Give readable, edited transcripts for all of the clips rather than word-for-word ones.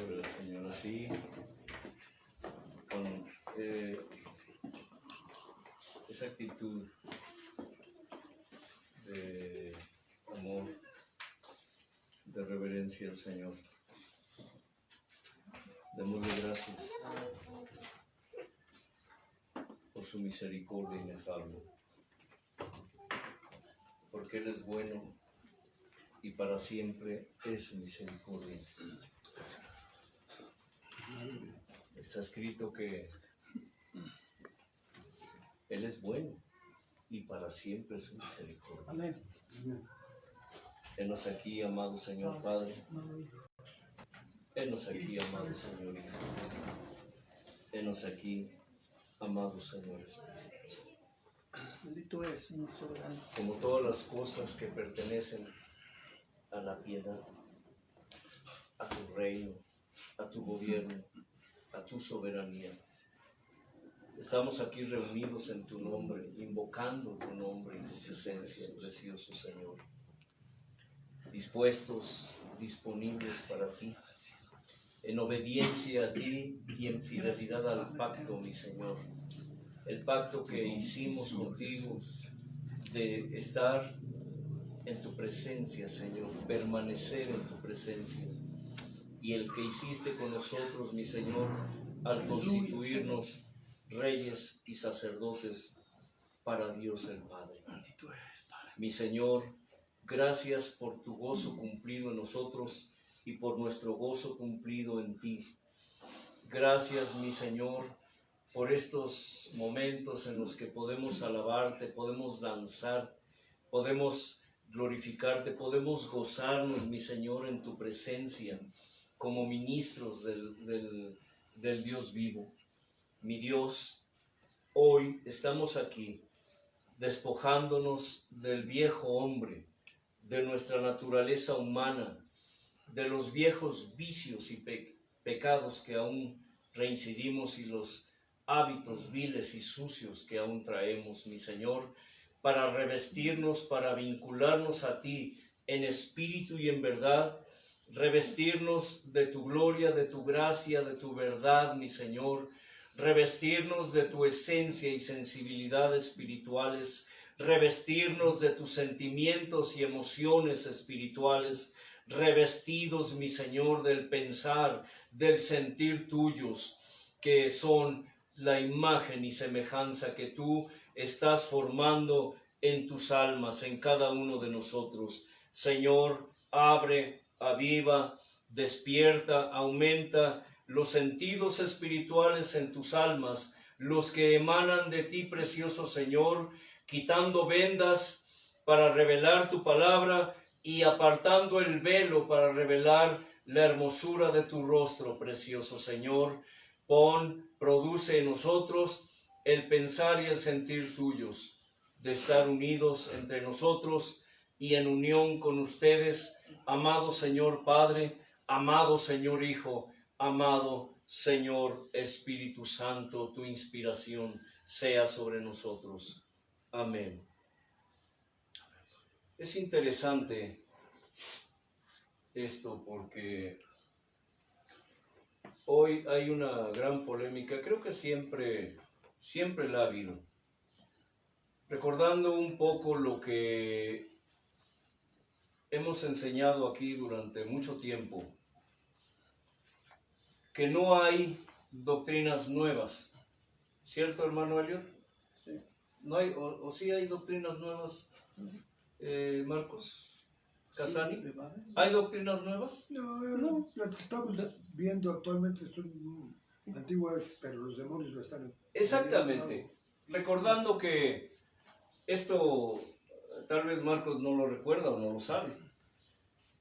Gloria al Señor. Así, con esa actitud de amor, de reverencia al Señor, démosle gracias por su misericordia inefable, porque Él es bueno y para siempre es su misericordia. Está escrito que Él es bueno y para siempre es su misericordia. Amén. Henos aquí, amado Señor Padre. Henos aquí, amado Señor Hijo. Henos aquí, amado Señor Espíritu. Bendito es, Señor soberano. Como todas las cosas que pertenecen a la piedad, a tu reino, a tu gobierno, a tu soberanía. Estamos aquí reunidos en tu nombre, invocando tu nombre y tu presencia, precioso Señor. Dispuestos, disponibles para ti, en obediencia a ti y en fidelidad al pacto, mi Señor. El pacto que hicimos contigo de estar en tu presencia, Señor, permanecer en tu presencia. Y el que hiciste con nosotros, mi Señor, al constituirnos reyes y sacerdotes para Dios el Padre. Mi Señor, gracias por tu gozo cumplido en nosotros y por nuestro gozo cumplido en ti. Gracias, mi Señor, por estos momentos en los que podemos alabarte, podemos danzar, podemos glorificarte, podemos gozarnos, mi Señor, en tu presencia como ministros del Dios vivo. Mi Dios, hoy estamos aquí despojándonos del viejo hombre, de nuestra naturaleza humana, de los viejos vicios y pecados que aún reincidimos y los hábitos viles y sucios que aún traemos, mi Señor, para revestirnos, para vincularnos a ti en espíritu y en verdad, revestirnos de tu gloria, de tu gracia, de tu verdad, mi Señor, revestirnos de tu esencia y sensibilidad espirituales, revestirnos de tus sentimientos y emociones espirituales, revestidos, mi Señor, del pensar, del sentir tuyos, que son la imagen y semejanza que tú estás formando en tus almas, en cada uno de nosotros. Señor, abre, aviva, despierta, aumenta los sentidos espirituales en tus almas, los que emanan de ti, precioso Señor, quitando vendas para revelar tu palabra y apartando el velo para revelar la hermosura de tu rostro, precioso Señor. Produce en nosotros el pensar y el sentir tuyos, de estar unidos entre nosotros y en unión con ustedes, amado Señor Padre, amado Señor Hijo, amado Señor Espíritu Santo, tu inspiración sea sobre nosotros. Amén. Es interesante esto porque hoy hay una gran polémica, creo que siempre la ha habido. Recordando un poco lo que hemos enseñado aquí durante mucho tiempo, que no hay doctrinas nuevas, ¿cierto, hermano Eliot? Sí. ¿No hay, o sí hay doctrinas nuevas, Marcos? ¿Casani? Sí, ¿Hay doctrinas nuevas? No, las que estamos viendo actualmente son antiguas, pero los demonios lo están... Exactamente. Recordando que esto, tal vez Marcos no lo recuerda o no lo sabe,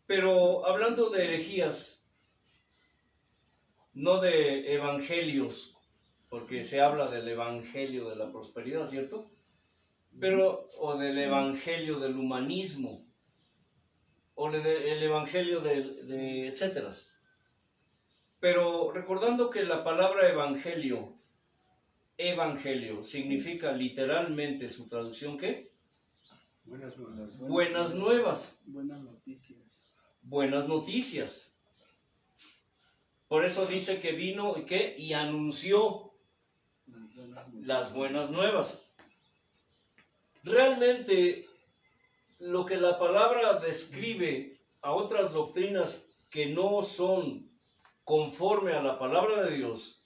pero hablando de herejías, no de evangelios, porque se habla del evangelio de la prosperidad, ¿cierto? Pero, o del evangelio del humanismo, o del evangelio de etcétera. Pero recordando que la palabra evangelio significa literalmente su traducción, ¿qué? Buenas nuevas. Buenas nuevas. Buenas noticias. Buenas noticias. Por eso dice que vino y anunció las buenas nuevas. Realmente lo que la palabra describe a otras doctrinas que no son conforme a la palabra de Dios,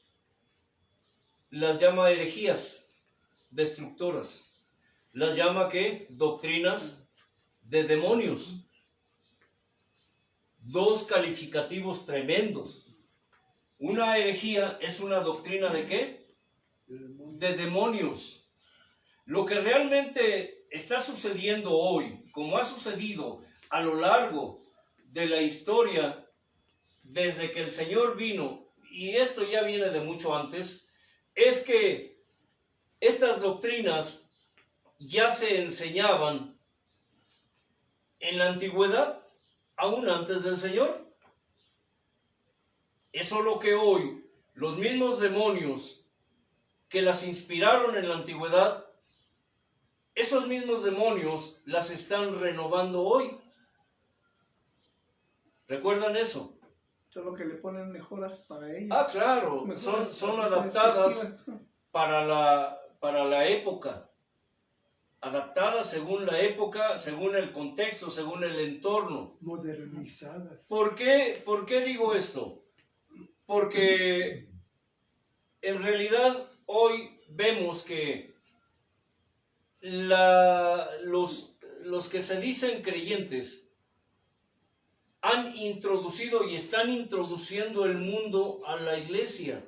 las llama herejías destructoras. Las llama ¿qué? Doctrinas de demonios. Dos calificativos tremendos. Una herejía es una doctrina ¿de qué? De demonios. Lo que realmente está sucediendo hoy, como ha sucedido a lo largo de la historia, desde que el Señor vino, y esto ya viene de mucho antes, es que estas doctrinas ya se enseñaban en la antigüedad, aún antes del Señor. Es solo que hoy los mismos demonios que las inspiraron en la antigüedad, esos mismos demonios las están renovando hoy. ¿Recuerdan eso? Solo que le ponen mejoras para ellos. Ah, claro, son adaptadas para la época. Adaptadas según la época, según el contexto, según el entorno. Modernizadas. ¿Por qué digo esto? Porque en realidad hoy vemos que los que se dicen creyentes han introducido y están introduciendo el mundo a la iglesia.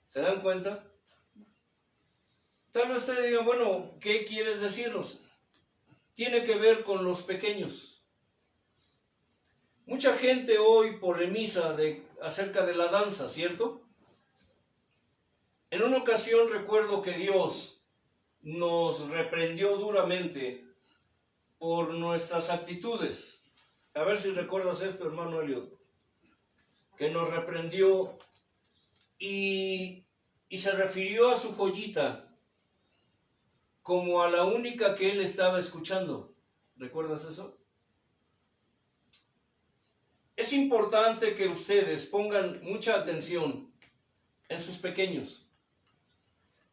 ¿Se dan cuenta? Tal vez usted diga, bueno, ¿qué quieres decirnos? Tiene que ver con los pequeños. Mucha gente hoy polemiza acerca de la danza, ¿cierto? En una ocasión recuerdo que Dios nos reprendió duramente por nuestras actitudes. A ver si recuerdas esto, hermano Elliot. Que nos reprendió y se refirió a su joyita como a la única que él estaba escuchando. ¿Recuerdas eso? Es importante que ustedes pongan mucha atención en sus pequeños,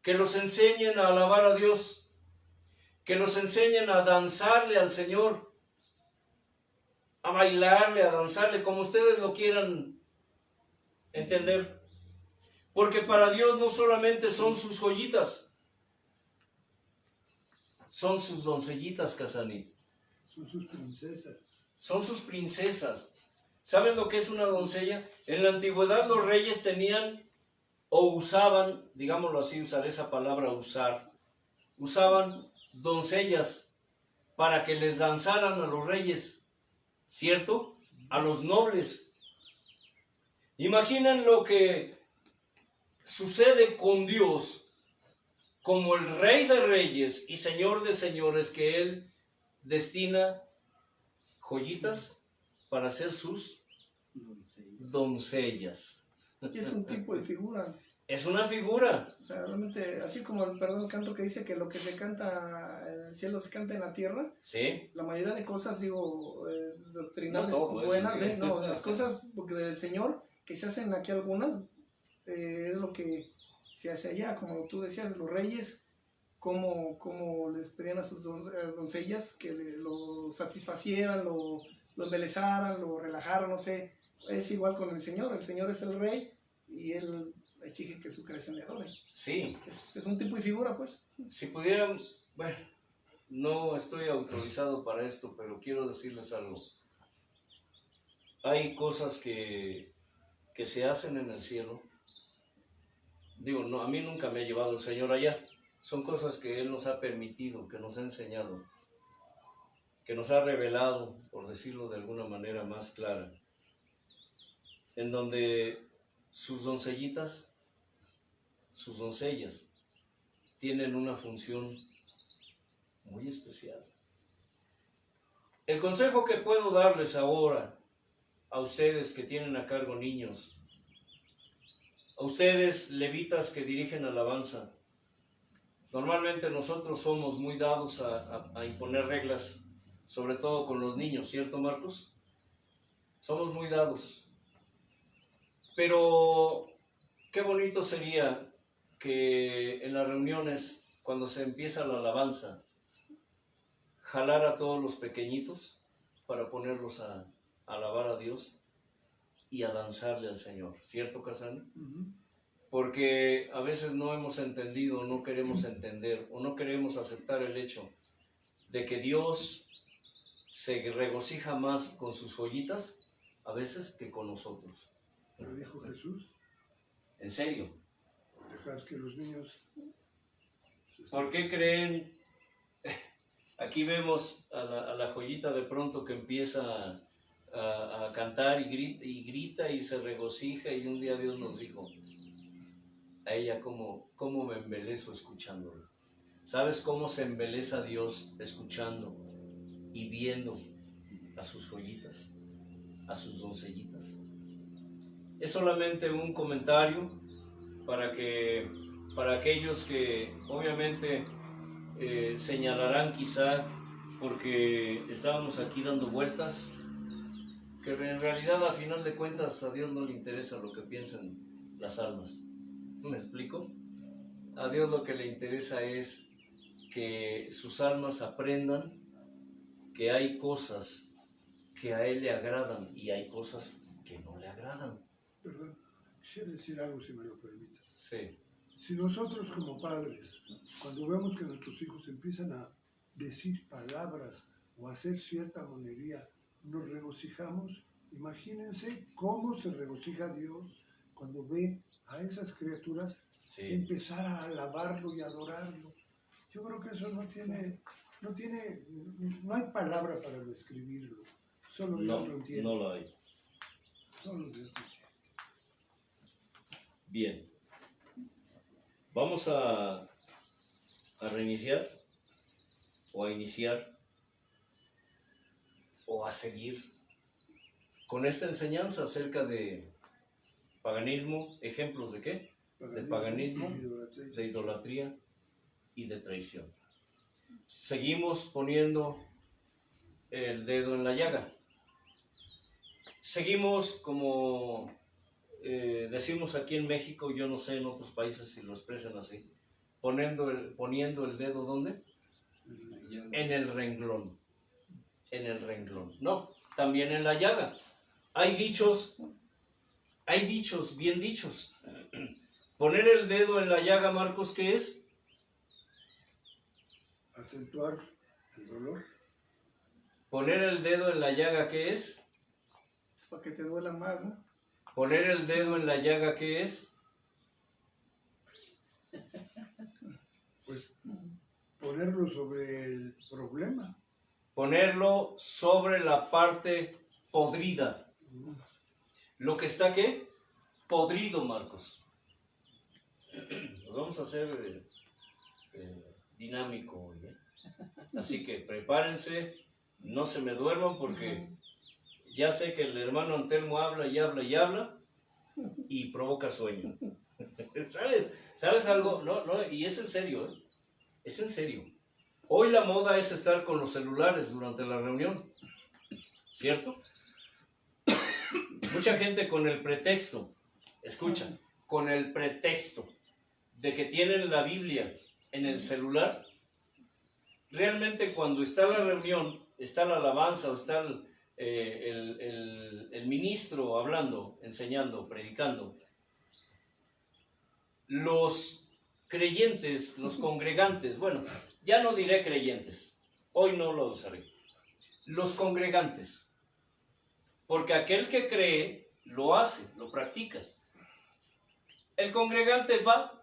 que los enseñen a alabar a Dios, que los enseñen a danzarle al Señor, a bailarle, a danzarle, como ustedes lo quieran entender. Porque para Dios no solamente son sus joyitas, son sus doncellitas, Casani. Son sus princesas. Son sus princesas. ¿Saben lo que es una doncella? En la antigüedad los reyes tenían o usaban, digámoslo así, usar esa palabra usar, usaban doncellas para que les danzaran a los reyes, ¿cierto? A los nobles. Imaginen lo que sucede con Dios como el Rey de Reyes y Señor de Señores, que Él destina joyitas para ser sus doncellas. Y es un tipo de figura. Es una figura. O sea, realmente, así como el canto que dice que lo que se canta en el cielo se canta en la tierra. Sí. La mayoría de cosas, digo, doctrinales No todo, buenas, las cosas porque del Señor que se hacen aquí algunas, es lo que se hace allá, como tú decías, los reyes, como les pedían a sus doncellas que lo satisfacieran, lo embelezaran, lo relajaran, no sé. Es igual con el Señor es el Rey y Él exige que su creación le adore. Sí. Es un tipo de figura, pues. Si pudieran, bueno, no estoy autorizado para esto, pero quiero decirles algo. Hay cosas que se hacen en el cielo. Digo, no, a mí nunca me ha llevado el Señor allá. Son cosas que Él nos ha permitido, que nos ha enseñado, que nos ha revelado, por decirlo de alguna manera más clara, en donde sus doncellitas, sus doncellas, tienen una función muy especial. El consejo que puedo darles ahora a ustedes que tienen a cargo niños, a ustedes levitas que dirigen alabanza, normalmente nosotros somos muy dados a imponer reglas, sobre todo con los niños, ¿cierto, Marcos? Somos muy dados. Pero qué bonito sería que en las reuniones, cuando se empieza la alabanza, jalar a todos los pequeñitos para ponerlos a alabar a Dios y a danzarle al Señor. ¿Cierto, Casani? Porque a veces no hemos entendido, no queremos entender o no queremos aceptar el hecho de que Dios se regocija más con sus joyitas a veces que con nosotros. Lo dijo Jesús. ¿En serio? Dejad que los niños... ¿Por qué creen? Aquí vemos a la joyita de pronto que empieza a cantar y grita y se regocija, y un día Dios nos dijo a ella cómo me embelezo escuchándolo. ¿Sabes cómo se embeleza Dios escuchando y viendo a sus joyitas, a sus doncellitas? Es solamente un comentario para aquellos que obviamente señalarán quizá porque estábamos aquí dando vueltas, que en realidad al final de cuentas a Dios no le interesa lo que piensan las almas. ¿Me explico? A Dios lo que le interesa es que sus almas aprendan que hay cosas que a Él le agradan y hay cosas que no le agradan. Perdón, quisiera decir algo si me lo permite. Sí. Si nosotros como padres, cuando vemos que nuestros hijos empiezan a decir palabras o a hacer cierta monería, nos regocijamos, imagínense cómo se regocija Dios cuando ve a esas criaturas empezar a alabarlo y adorarlo. Yo creo que eso no hay palabra para describirlo. Solo Dios lo entiende. No lo hay. Solo Dios lo entiende. Bien. Vamos a reiniciar o a iniciar o a seguir con esta enseñanza acerca de paganismo. ¿Ejemplos de qué? De paganismo, de idolatría y de traición. Seguimos poniendo el dedo en la llaga. Seguimos, como decimos aquí en México, yo no sé en otros países si lo expresan así, poniendo el dedo ¿dónde? En el renglón. En el renglón. No, también en la llaga. Hay dichos bien dichos. Poner el dedo en la llaga, Marcos, ¿qué es? Acentuar el dolor. Poner el dedo en la llaga, ¿qué es? Es para que te duela más, ¿no? Poner el dedo en la llaga, ¿qué es? Pues ponerlo sobre el problema. Ponerlo sobre la parte podrida. Lo que está, ¿qué? Podrido, Marcos. Nos vamos a hacer dinámico hoy, ¿eh? Así que prepárense, no se me duerman porque ya sé que el hermano Antelmo habla y habla y habla y provoca sueño. ¿Sabes algo? No, y es en serio, ¿eh? Es en serio. Hoy la moda es estar con los celulares durante la reunión, ¿cierto? Mucha gente con el pretexto, escucha, con el pretexto de que tienen la Biblia en el celular, realmente cuando está la reunión, está la alabanza o está el ministro hablando, enseñando, predicando, los creyentes, los congregantes, bueno, ya no diré creyentes, hoy no lo usaré, los congregantes, porque aquel que cree lo hace, lo practica. El congregante va,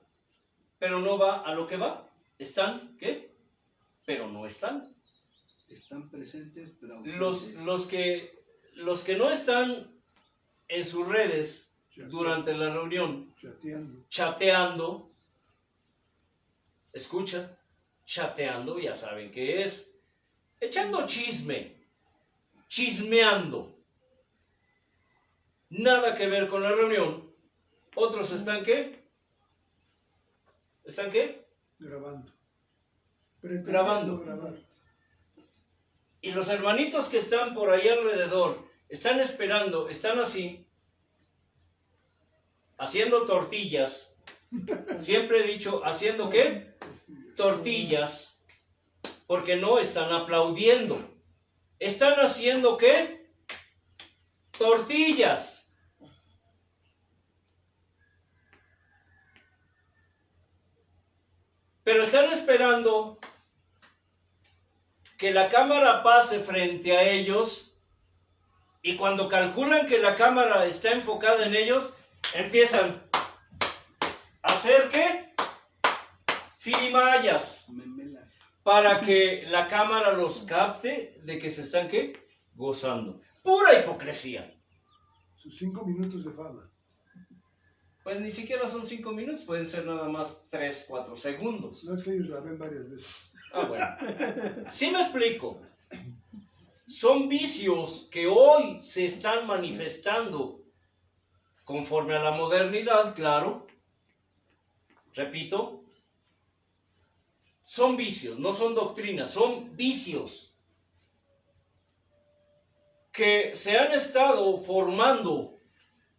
pero no va a lo que va. Están, ¿qué? Pero no están. Están presentes, pero ausentes. Los que no están en sus redes durante la reunión, chateando, escucha, chateando, ya saben qué es, echando chisme, chismeando, nada que ver con la reunión. Otros están, ¿qué? ¿Están qué? Grabando. Grabando. Y los hermanitos que están por ahí alrededor, están esperando, están así, haciendo tortillas. Siempre he dicho, ¿haciendo qué? Tortillas. Porque no están aplaudiendo. ¿Están haciendo qué? Tortillas. Pero están esperando que la cámara pase frente a ellos, y cuando calculan que la cámara está enfocada en ellos, empiezan a hacer ¿qué? Firimayas, para que la cámara los capte de que se están ¿qué? Gozando. Pura hipocresía. Sus 5 minutos de fama. Pues ni siquiera son 5 minutos, pueden ser nada más 3, 4 segundos. No, es que ellos la ven varias veces. Ah, bueno. Sí me explico. Son vicios que hoy se están manifestando conforme a la modernidad, claro. Repito, son vicios, no son doctrinas, son vicios que se han estado formando,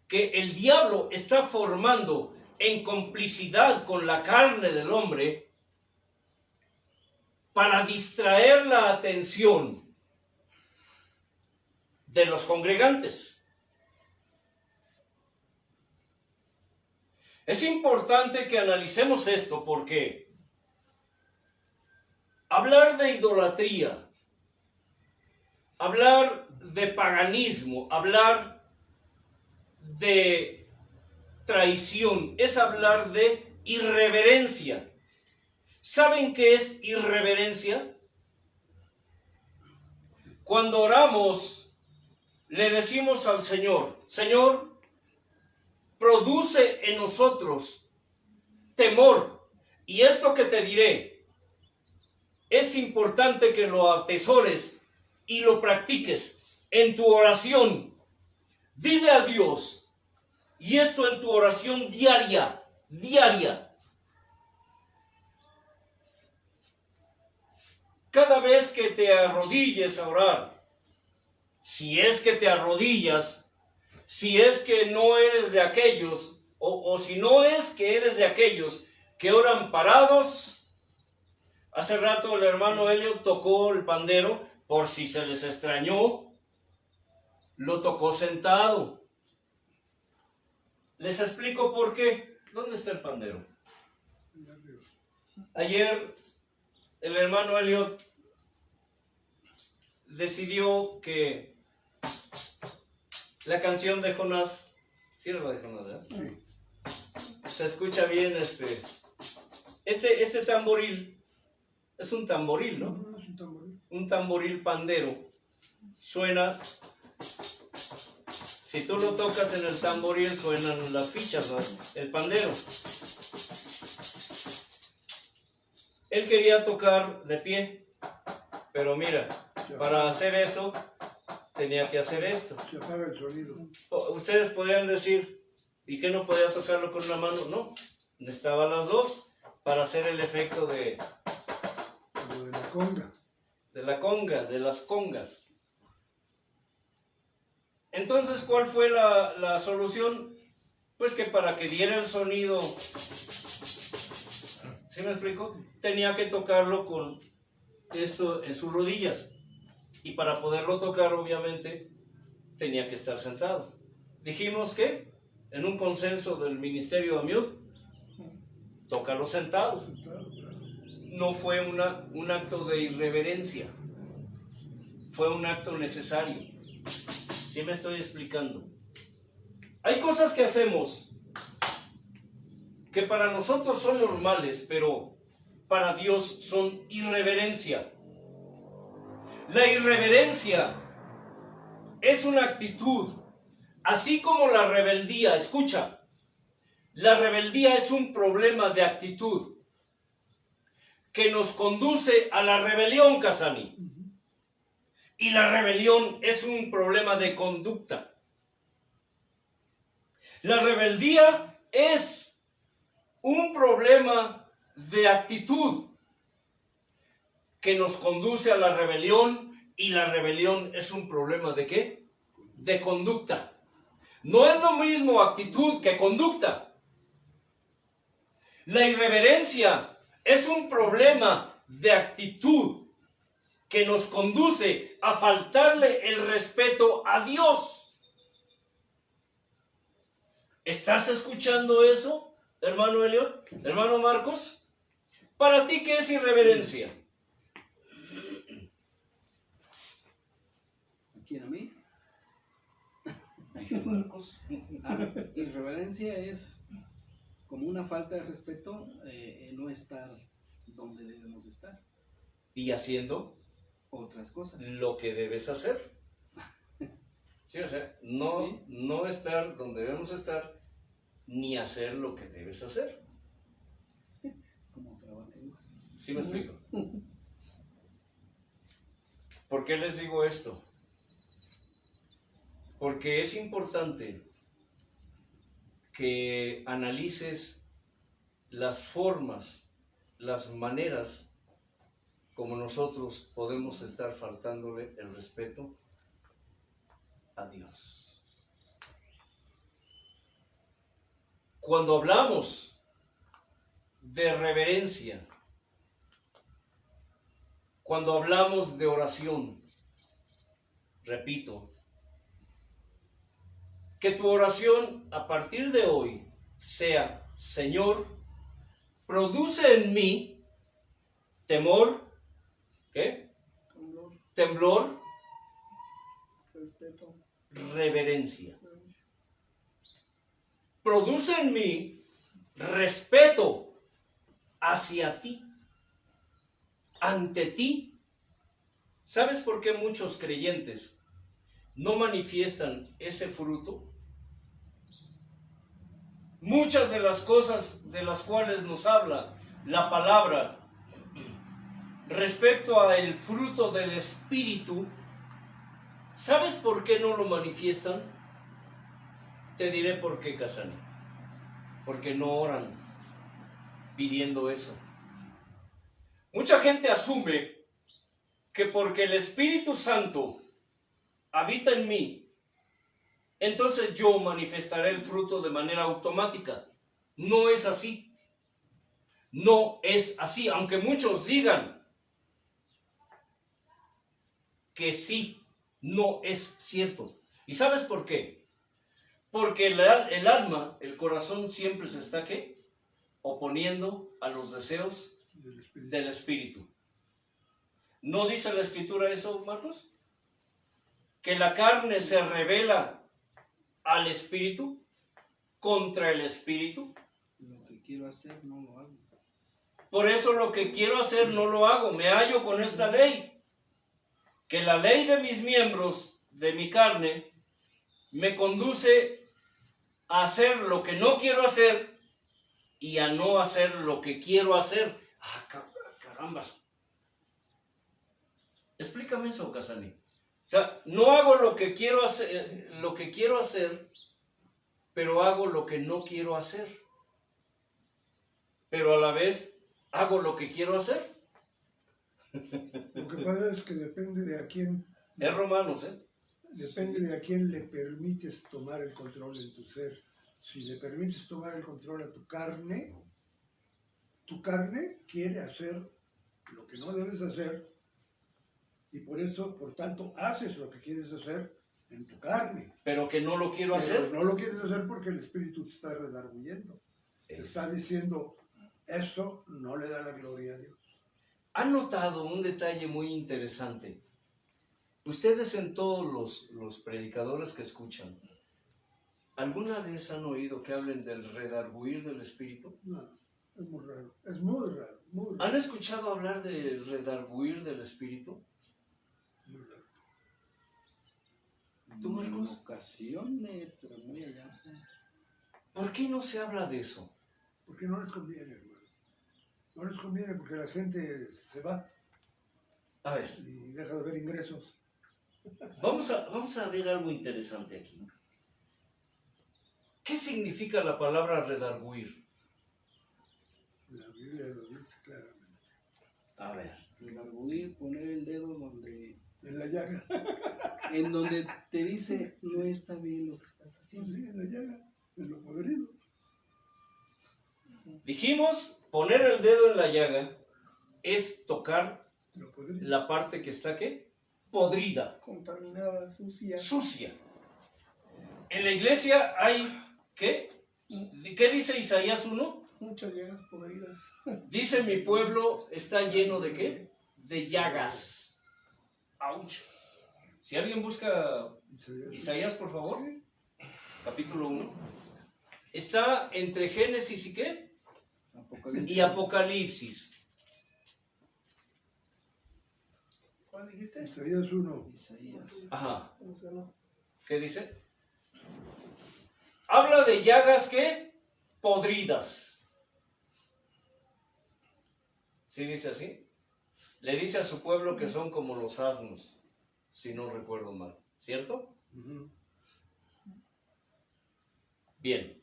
que el diablo está formando en complicidad con la carne del hombre para distraer la atención de los congregantes. Es importante que analicemos esto porque hablar de idolatría, hablar de paganismo, hablar de traición, es hablar de irreverencia. ¿Saben qué es irreverencia? Cuando oramos, le decimos al Señor, Señor, produce en nosotros temor. Y esto que te diré, es importante que lo atesores y lo practiques en tu oración. Dile a Dios, y esto en tu oración diaria. Cada vez que te arrodilles a orar, si es que te arrodillas, si es que no eres de aquellos, o si no es que eres de aquellos que oran parados. Hace rato el hermano Elliot tocó el pandero, por si se les extrañó, lo tocó sentado. Les explico por qué. ¿Dónde está el pandero? Ayer el hermano Elliot decidió que la canción de Jonás, ¿sí era la de Jonás, ¿verdad? Sí. Se escucha bien este tamboril, es un tamboril, ¿no? No, es un tamboril. Un tamboril pandero, suena, si tú lo tocas en el tamboril suenan las fichas, ¿no? El pandero. Él quería tocar de pie, pero mira, para hacer eso tenía que hacer esto. Se apaga el sonido. Ustedes podrían decir, ¿y qué no podía tocarlo con una mano? No, necesitaba las dos para hacer el efecto de Como de la conga. de las congas. Entonces, ¿cuál fue la solución? Pues que para que diera el sonido, ¿sí me explico? Tenía que tocarlo con esto en sus rodillas. Y para poderlo tocar, obviamente, tenía que estar sentado. Dijimos que, en un consenso del Ministerio de Amiud, tócalo sentado. No fue un acto de irreverencia, fue un acto necesario. ¿Sí me estoy explicando? Hay cosas que hacemos que para nosotros son normales, pero para Dios son irreverencia. La irreverencia es una actitud, así como la rebeldía. Escucha, la rebeldía es un problema de actitud que nos conduce a la rebelión, Casani. Y la rebelión es un problema de conducta. La rebeldía es un problema de actitud que nos conduce a la rebelión, y la rebelión es un problema ¿de qué? De conducta. No es lo mismo actitud que conducta. La irreverencia es un problema de actitud que nos conduce a faltarle el respeto a Dios. ¿Estás escuchando eso, hermano Eliot? ¿Hermano Marcos? ¿Para ti qué es irreverencia? ¿A quién, a mí? Marcos. Irreverencia es como una falta de respeto, no estar donde debemos estar. Y haciendo Otras cosas. lo que debes hacer. Sí, o sea, no, Sí. no estar donde debemos estar, ni hacer lo que debes hacer. Como trabalenguas. ¿Sí me explico? ¿Por qué les digo esto? Porque es importante que analices las formas, las maneras como nosotros podemos estar faltándole el respeto a Dios. Cuando hablamos de reverencia, cuando hablamos de oración, repito, que tu oración a partir de hoy sea: Señor, produce en mí temor, ¿qué? Temblor, Respeto. reverencia. Produce en mí respeto hacia ti, ante ti. ¿Sabes por qué muchos creyentes no manifiestan ese fruto? Muchas de las cosas de las cuales nos habla la palabra respecto al fruto del Espíritu, ¿sabes por qué no lo manifiestan? Te diré por qué, Casani. Porque no oran pidiendo eso. Mucha gente asume que porque el Espíritu Santo habita en mí, entonces yo manifestaré el fruto de manera automática. No es así. No es así, aunque muchos digan que sí, no es cierto. ¿Y sabes por qué? Porque el alma, el corazón siempre se está, ¿qué? Oponiendo a los deseos del Espíritu. ¿No dice la Escritura eso, Marcos? Que la carne se revela al Espíritu, contra el Espíritu. Lo que quiero hacer no lo hago. Por eso lo que quiero hacer no lo hago. Me hallo con esta ley. Que la ley de mis miembros, de mi carne, me conduce a hacer lo que no quiero hacer y a no hacer lo que quiero hacer. ¡Ah, carambas! Explícame eso, Casani. O sea, no hago lo que quiero hacer, pero hago lo que no quiero hacer. Pero a la vez hago lo que quiero hacer. Lo que pasa es que depende de a quién, Es Romanos, ¿eh? depende de a quién le permites tomar el control en tu ser. Si le permites tomar el control a tu carne quiere hacer lo que no debes hacer y por eso, por tanto, haces lo que quieres hacer en tu carne. Pero que no lo quiero hacer. Pero no lo quieres hacer porque el Espíritu te está redarguyendo. Te está diciendo, eso no le da la gloria a Dios. ¿Han notado un detalle muy interesante? Ustedes en todos los predicadores que escuchan, ¿alguna vez han oído que hablen del redarguir del Espíritu? No, es muy raro. Es muy raro, muy raro. ¿Han escuchado hablar del redarguir del Espíritu? Muy raro. ¿Tú, Marcos? En ocasiones, pero muy allá. ¿Por qué no se habla de eso? Porque no les conviene, hermano. No les conviene porque la gente se va A ver, y deja de ver ingresos. vamos a ver algo interesante aquí. ¿Qué significa la palabra redarguir? La Biblia lo dice claramente. A ver, Redarguir, poner el dedo donde En la llaga. en donde te dice, no está bien lo que estás Sí, haciendo. en la llaga, en lo podrido. Dijimos, poner el dedo en la llaga es tocar Lo podrido. la parte que está, ¿qué? Podrida, Contaminada, sucia. sucia. En la iglesia hay, ¿qué? ¿Qué dice Isaías 1? Muchas llagas podridas. Dice, mi pueblo está lleno de ¿qué? De llagas. ¡Auch! Si alguien busca Isaías, por favor, capítulo 1. Está entre Génesis y ¿qué? Y Apocalipsis. ¿Cuál dijiste? Isaías 1. Isaías. Ajá. ¿Cómo se llama? ¿Qué dice? Habla de llagas ¿qué? Podridas. ¿Sí dice así? Le dice a su pueblo que son como los asnos, si no recuerdo mal. ¿Cierto? Ujú. Bien.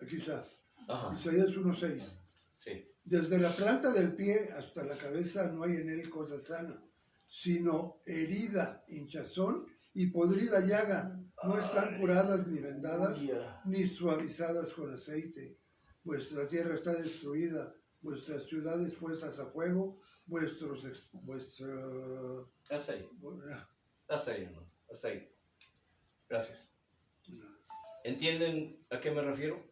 Aquí está. Ajá. Isaías 1:6. Sí. Desde la planta del pie hasta la cabeza no hay en él cosa sana, sino herida, hinchazón y podrida llaga. No están curadas ni vendadas, ni suavizadas con aceite. Vuestra tierra está destruida, vuestras ciudades puestas a fuego, Hasta ahí. Hasta ahí, hermano. Hasta ahí. Gracias. ¿Entienden a qué me refiero?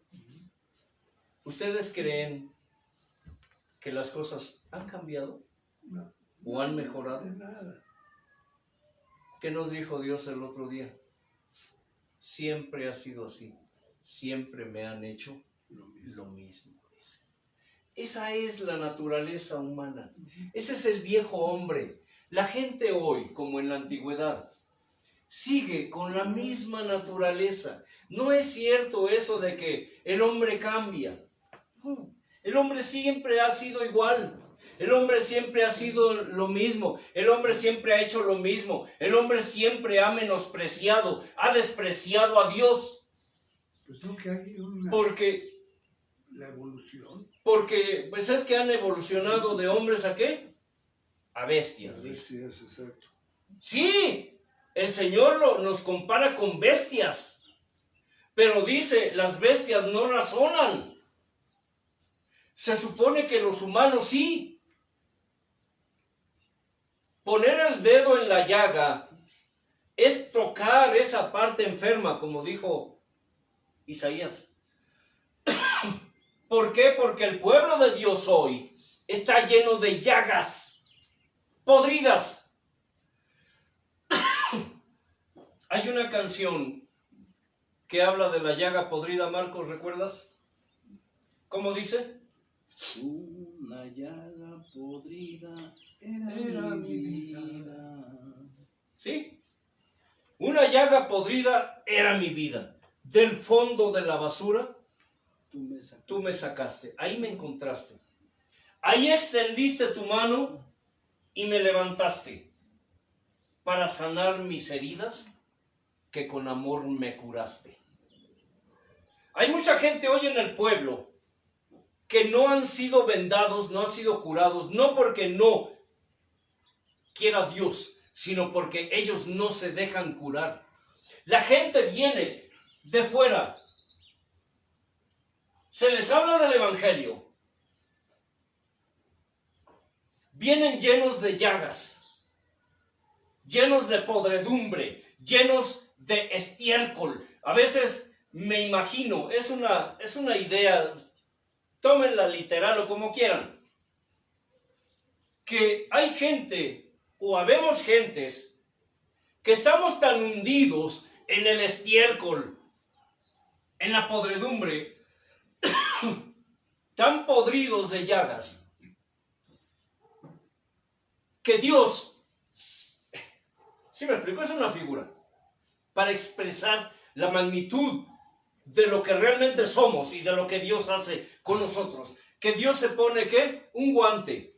¿Ustedes creen que las cosas han cambiado No, o han mejorado? de nada. ¿Qué nos dijo Dios el otro día? Siempre ha sido así. Siempre me han hecho Lo mismo. lo mismo. Dice. Esa es la naturaleza humana. Ese es el viejo hombre. La gente hoy, como en la antigüedad, sigue con la misma naturaleza. No es cierto eso de que el hombre cambia. No. El hombre siempre ha sido igual. El hombre siempre ha sido lo mismo. El hombre siempre ha hecho lo mismo. El hombre siempre ha menospreciado, ha despreciado a Dios. Pues no que hay una... Porque La evolución. pues es que han evolucionado de hombres ¿a qué? A bestias. Dice. Sí, es exacto. Sí, el Señor nos compara con bestias. Pero dice, las bestias no razonan. Se supone que los humanos sí. Poner el dedo en la llaga es tocar esa parte enferma, como dijo Isaías. ¿Por qué? Porque el pueblo de Dios hoy está lleno de llagas podridas. Hay una canción que habla de la llaga podrida, Marcos, ¿recuerdas? ¿Cómo dice? Una llaga podrida era mi vida. ¿Sí? Una llaga podrida era mi vida. Del fondo de la basura, tú me sacaste. Ahí me encontraste. Ahí extendiste tu mano y me levantaste para sanar mis heridas que con amor me curaste. Hay mucha gente hoy en el pueblo que no han sido vendados, no han sido curados, no porque no quiera Dios, sino porque ellos no se dejan curar. La gente viene de fuera, se les habla del evangelio, vienen llenos de llagas, llenos de podredumbre, llenos de estiércol. A veces me imagino, es una idea, tómenla literal o como quieran, que hay gente o habemos gentes que estamos tan hundidos en el estiércol, en la podredumbre, tan podridos de llagas, que Dios, ¿sí me explico? Es una figura para expresar la magnitud de lo que realmente somos y de lo que Dios hace con nosotros. Que Dios se pone, ¿qué? Un guante.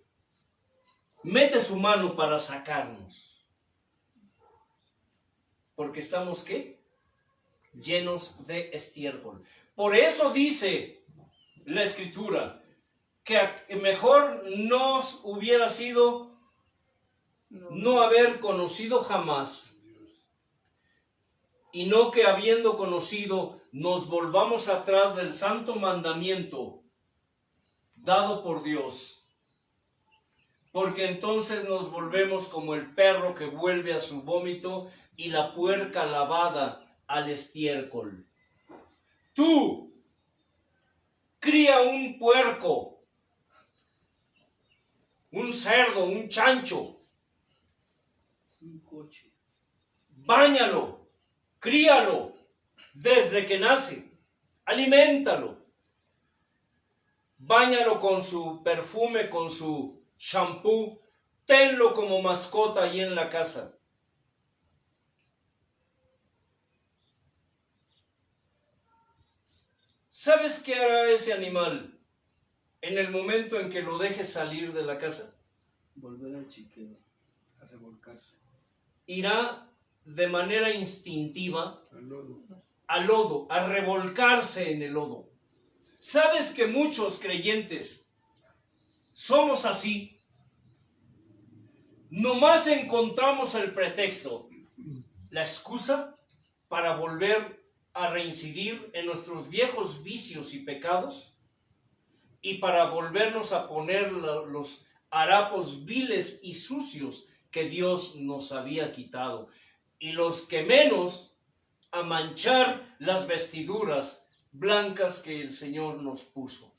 Mete su mano para sacarnos. Porque estamos, ¿qué? Llenos de estiércol. Por eso dice la Escritura que mejor nos hubiera sido no haber conocido jamás, y no que habiendo conocido nos volvamos atrás del santo mandamiento dado por Dios, porque entonces nos volvemos como el perro que vuelve a su vómito y la puerca lavada al estiércol. Tú, cría un puerco, un cerdo, un chancho, Un coche. báñalo, críalo desde que nace, aliméntalo, báñalo con su perfume, con su shampoo, tenlo como mascota ahí en la casa. ¿Sabes qué hará ese animal en el momento en que lo deje salir de la casa? Volver al chiquero, a revolcarse. Irá de manera instintiva al lodo. al lodo, a revolcarse en el lodo. ¿Sabes que muchos creyentes somos así? Nomás encontramos el pretexto, la excusa para volver a reincidir en nuestros viejos vicios y pecados y para volvernos a poner los harapos viles y sucios que Dios nos había quitado, y los que menos a manchar las vestiduras blancas que el Señor nos puso.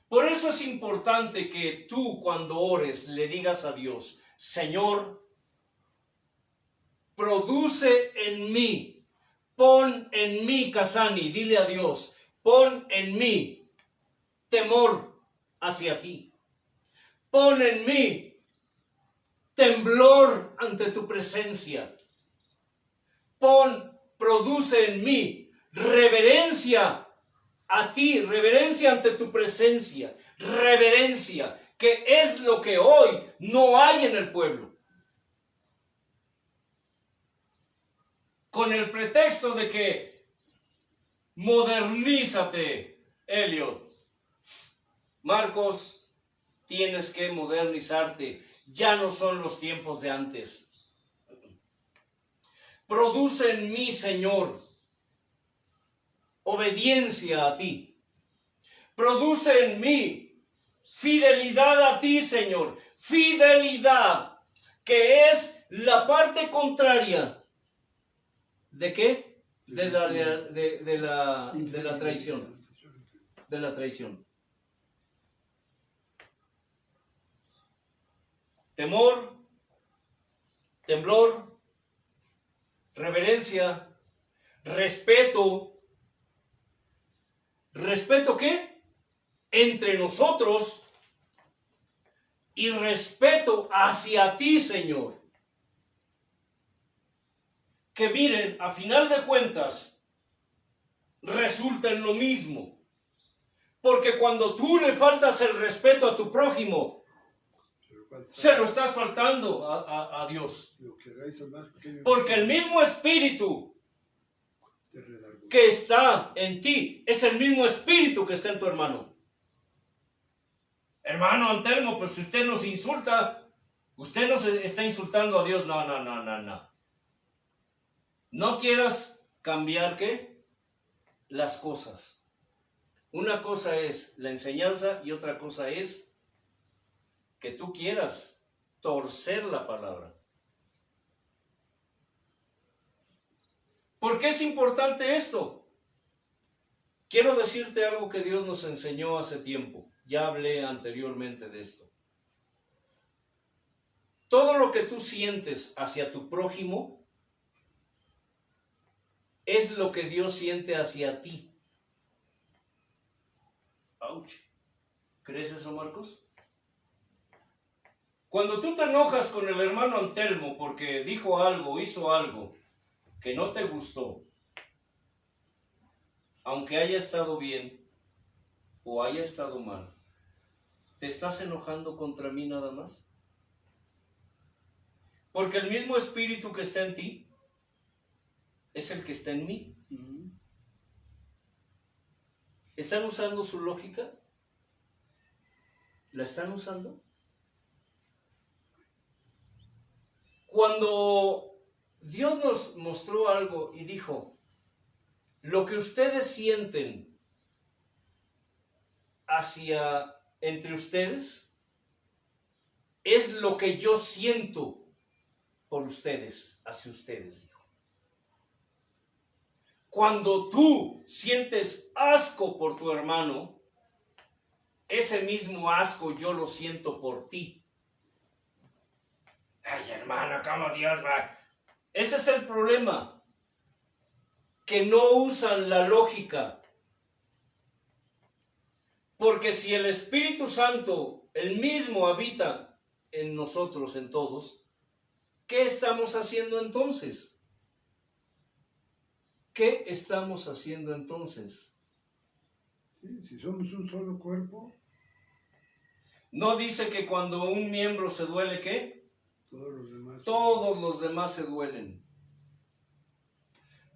Por eso es importante que tú, cuando ores, le digas a Dios: Señor, produce en mí, pon en mí, Casani, dile a Dios, pon en mí temor hacia ti. Pon en mí temblor ante tu presencia. Produce en mí reverencia a ti, reverencia ante tu presencia, reverencia, que es lo que hoy no hay en el pueblo. Con el pretexto de que modernízate, Elliot. Marcos, tienes que modernizarte. Ya no son los tiempos de antes. Produce en mí, Señor, obediencia a ti. Produce en mí fidelidad a ti, Señor. Fidelidad, que es la parte contraria. ¿De qué? De la traición. De la traición. Temor, temblor, reverencia, respeto. ¿Respeto qué? Entre nosotros, y respeto hacia ti, Señor. Que miren, a final de cuentas, resulta en lo mismo. Porque cuando tú le faltas el respeto a tu prójimo, se lo estás faltando a Dios. Porque el mismo espíritu que está en ti es el mismo espíritu que está en tu hermano. Hermano Antelmo, pues si usted nos insulta, usted nos está insultando a Dios. No. No quieras cambiar, ¿qué? Las cosas. Una cosa es la enseñanza y otra cosa es que tú quieras torcer la palabra. ¿Por qué es importante esto? Quiero decirte algo que Dios nos enseñó hace tiempo. Ya hablé anteriormente de esto. Todo lo que tú sientes hacia tu prójimo es lo que Dios siente hacia ti. Ouch. ¿Crees eso, Marcos? Cuando tú te enojas con el hermano Antelmo porque dijo algo, hizo algo que no te gustó, aunque haya estado bien o haya estado mal, ¿te estás enojando contra mí nada más? Porque el mismo espíritu que está en ti es el que está en mí. ¿Están usando su lógica? ¿La están usando? Cuando Dios nos mostró algo y dijo, lo que ustedes sienten entre ustedes es lo que yo siento por ustedes, hacia ustedes, dijo. Cuando tú sientes asco por tu hermano, ese mismo asco yo lo siento por ti. Ay, hermano, ¿cómo Dios va? Ese es el problema, que no usan la lógica. Porque si el Espíritu Santo, el mismo, habita en nosotros, en todos, ¿qué estamos haciendo entonces? ¿Qué estamos haciendo entonces? Sí, si somos un solo cuerpo, ¿No dice que cuando un miembro se duele, qué? Todos los demás se duelen.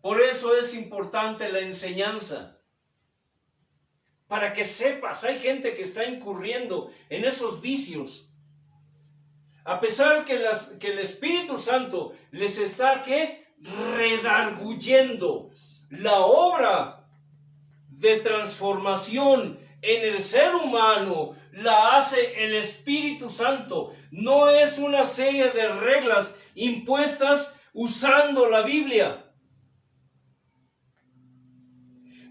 Por eso es importante la enseñanza. Para que sepas, hay gente que está incurriendo en esos vicios. A pesar que el Espíritu Santo les está, ¿qué? Redarguyendo. La obra de transformación en el ser humano la hace el Espíritu Santo. No es una serie de reglas impuestas usando la Biblia.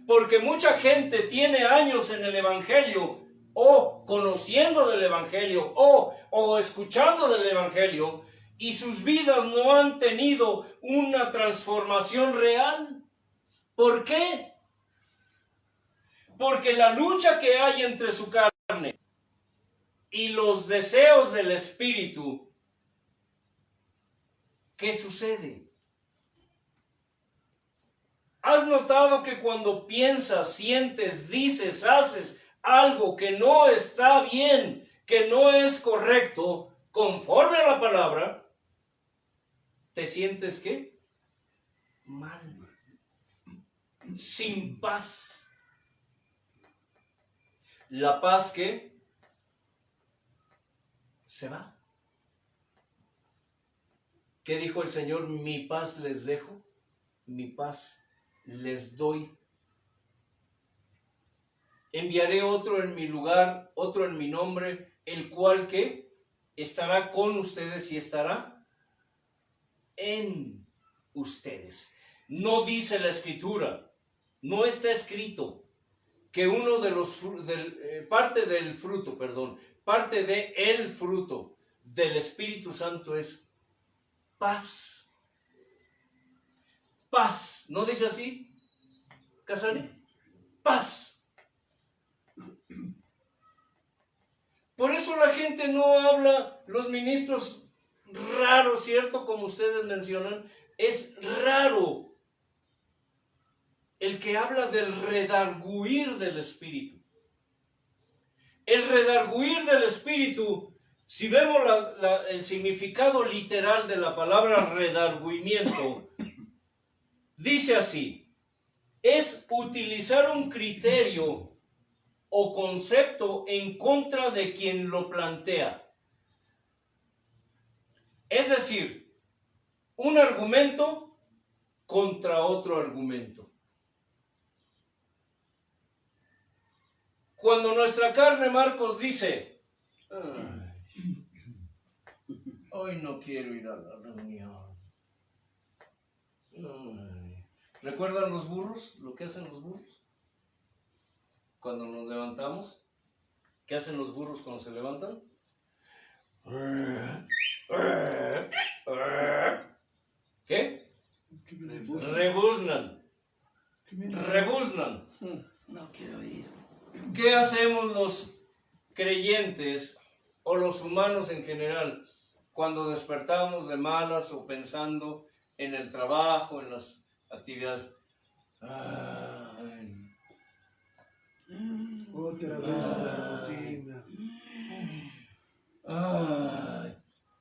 Porque mucha gente tiene años en el Evangelio, o conociendo del Evangelio, o escuchando del Evangelio, y sus vidas no han tenido una transformación real. ¿Por qué? Porque la lucha que hay entre su carne y los deseos del Espíritu, ¿qué sucede? ¿Has notado que cuando piensas, sientes, dices, haces algo que no está bien, que no es correcto, conforme a la palabra, te sientes ¿qué? Mal, sin paz. La paz que se va. ¿Qué dijo el Señor? Mi paz les dejo, mi paz les doy. Enviaré otro en mi lugar, otro en mi nombre, el cual que estará con ustedes y estará en ustedes. No dice la Escritura, no está escrito que uno de los parte del fruto del Espíritu Santo es paz. Paz, ¿no dice así, Casani? Paz. Por eso la gente no habla, los ministros raros, ¿cierto? Como ustedes mencionan, es raro el que habla del redarguir del Espíritu. El redarguir del Espíritu, si vemos el significado literal de la palabra redarguimiento, dice así, es utilizar un criterio o concepto en contra de quien lo plantea. Es decir, un argumento contra otro argumento. Cuando nuestra carne, Marcos, dice, hoy no quiero ir a la reunión. ¿Recuerdan los burros? ¿Lo que hacen los burros? Cuando nos levantamos, ¿qué hacen los burros cuando se levantan? ¿Qué? Rebuznan. Rebuznan. No quiero ir. ¿Qué hacemos los creyentes o los humanos en general cuando despertamos de malas o pensando en el trabajo, en las actividades? Otra vez la rutina.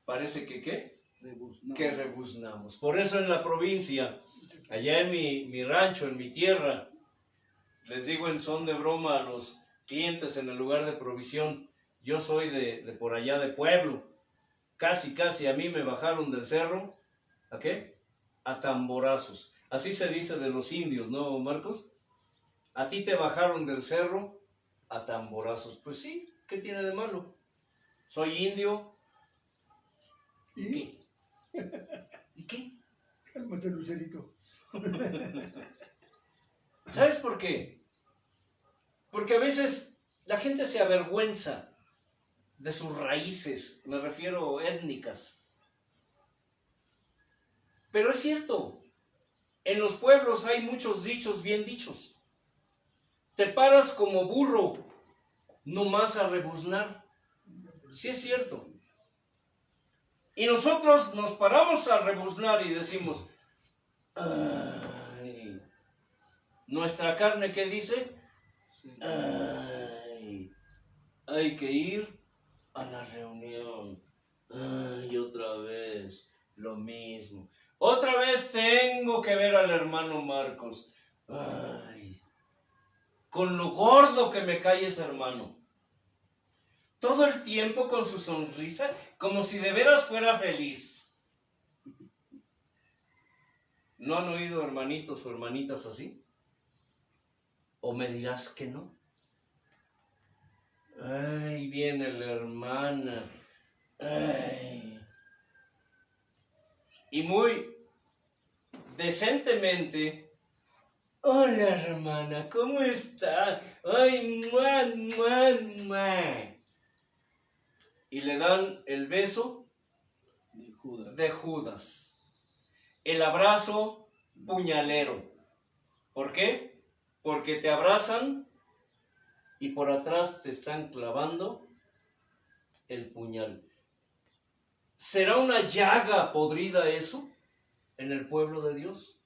Parece que ¿qué? Rebuznamos. Que rebuznamos. Por eso en la provincia, allá en mi rancho, en mi tierra, les digo en son de broma a los clientes en el lugar de provisión, Yo soy de por allá de pueblo. Casi a mí me bajaron del cerro. ¿A qué? A tamborazos. Así se dice de los indios, ¿no, Marcos? A ti te bajaron del cerro a tamborazos. Pues sí, ¿qué tiene de malo? Soy indio. ¿Y? ¿Qué? ¿Y qué? Cálmate, Lucerito. ¿Sabes por qué? Porque a veces la gente se avergüenza de sus raíces, me refiero étnicas. Pero es cierto, en los pueblos hay muchos dichos bien dichos. Te paras como burro, nomás a rebuznar. Sí es cierto. Y nosotros nos paramos a rebuznar y decimos, ay, nuestra carne, ¿qué dice? Ay, hay que ir a la reunión. Ay, otra vez, lo mismo. Otra vez tengo que ver al hermano Marcos. Ay, con lo gordo que me cae ese hermano. Todo el tiempo con su sonrisa, como si de veras fuera feliz. ¿No han oído hermanitos o hermanitas así? ¿O me dirás que no? Ay, viene la hermana. Ay. Y muy decentemente, hola hermana, ¿cómo está? Ay, mua, mua, mua. Y le dan el beso de Judas. El abrazo puñalero. ¿Por qué? Porque te abrazan y por atrás te están clavando el puñal. ¿Será una llaga podrida eso en el pueblo de Dios?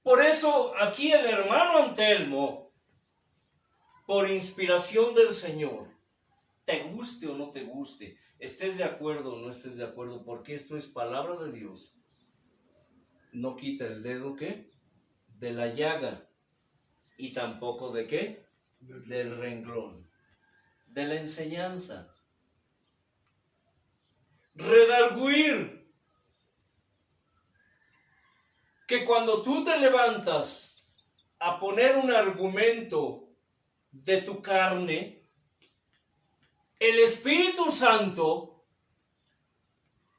Por eso aquí el hermano Antelmo, por inspiración del Señor, te guste o no te guste, estés de acuerdo o no estés de acuerdo, porque esto es palabra de Dios, no quita el dedo, ¿qué? De la llaga, y tampoco de ¿qué? Del renglón, de la enseñanza. Redarguir. Que cuando tú te levantas a poner un argumento de tu carne, el Espíritu Santo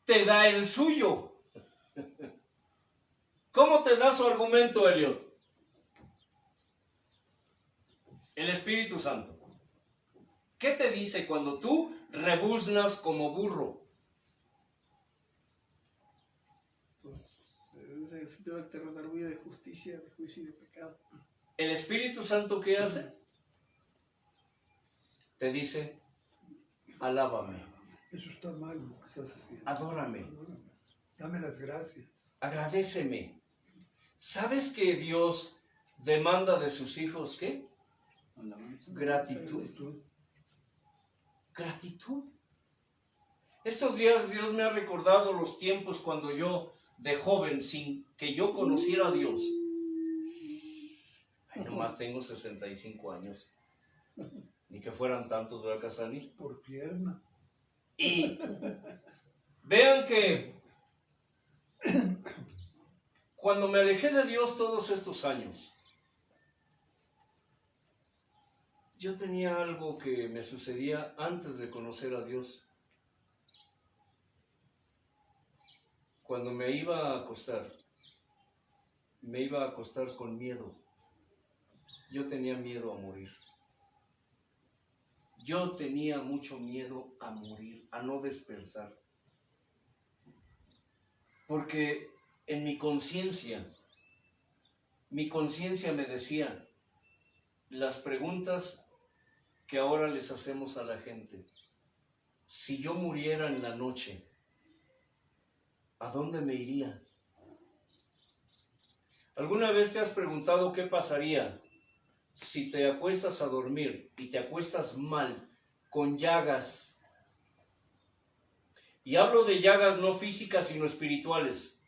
te da el suyo. ¿Cómo te da su argumento, Eliot? El Espíritu Santo. ¿Qué te dice cuando tú rebuznas como burro? Pues el Señor te redarguye de justicia, de juicio y de pecado. ¿El Espíritu Santo qué hace? Te dice, alábame. Eso está mal lo que estás haciendo. Adórame. Dame las gracias. Agradéceme. ¿Sabes que Dios demanda de sus hijos qué? Gratitud. Gratitud. Estos días Dios me ha recordado los tiempos cuando yo, de joven, sin que yo conociera a Dios. Ay, nomás tengo 65 años. Ni que fueran tantos, ¿verdad, Casani? Por pierna. Y vean que cuando me alejé de Dios todos estos años, yo tenía algo que me sucedía antes de conocer a Dios. Cuando me iba a acostar con miedo. Yo tenía miedo a morir. Yo tenía mucho miedo a morir, a no despertar. Porque en mi conciencia me decía las preguntas que ahora les hacemos a la gente. Si yo muriera en la noche, ¿a dónde me iría? ¿Alguna vez te has preguntado qué pasaría si te acuestas a dormir y te acuestas mal, con llagas? Y hablo de llagas no físicas, sino espirituales.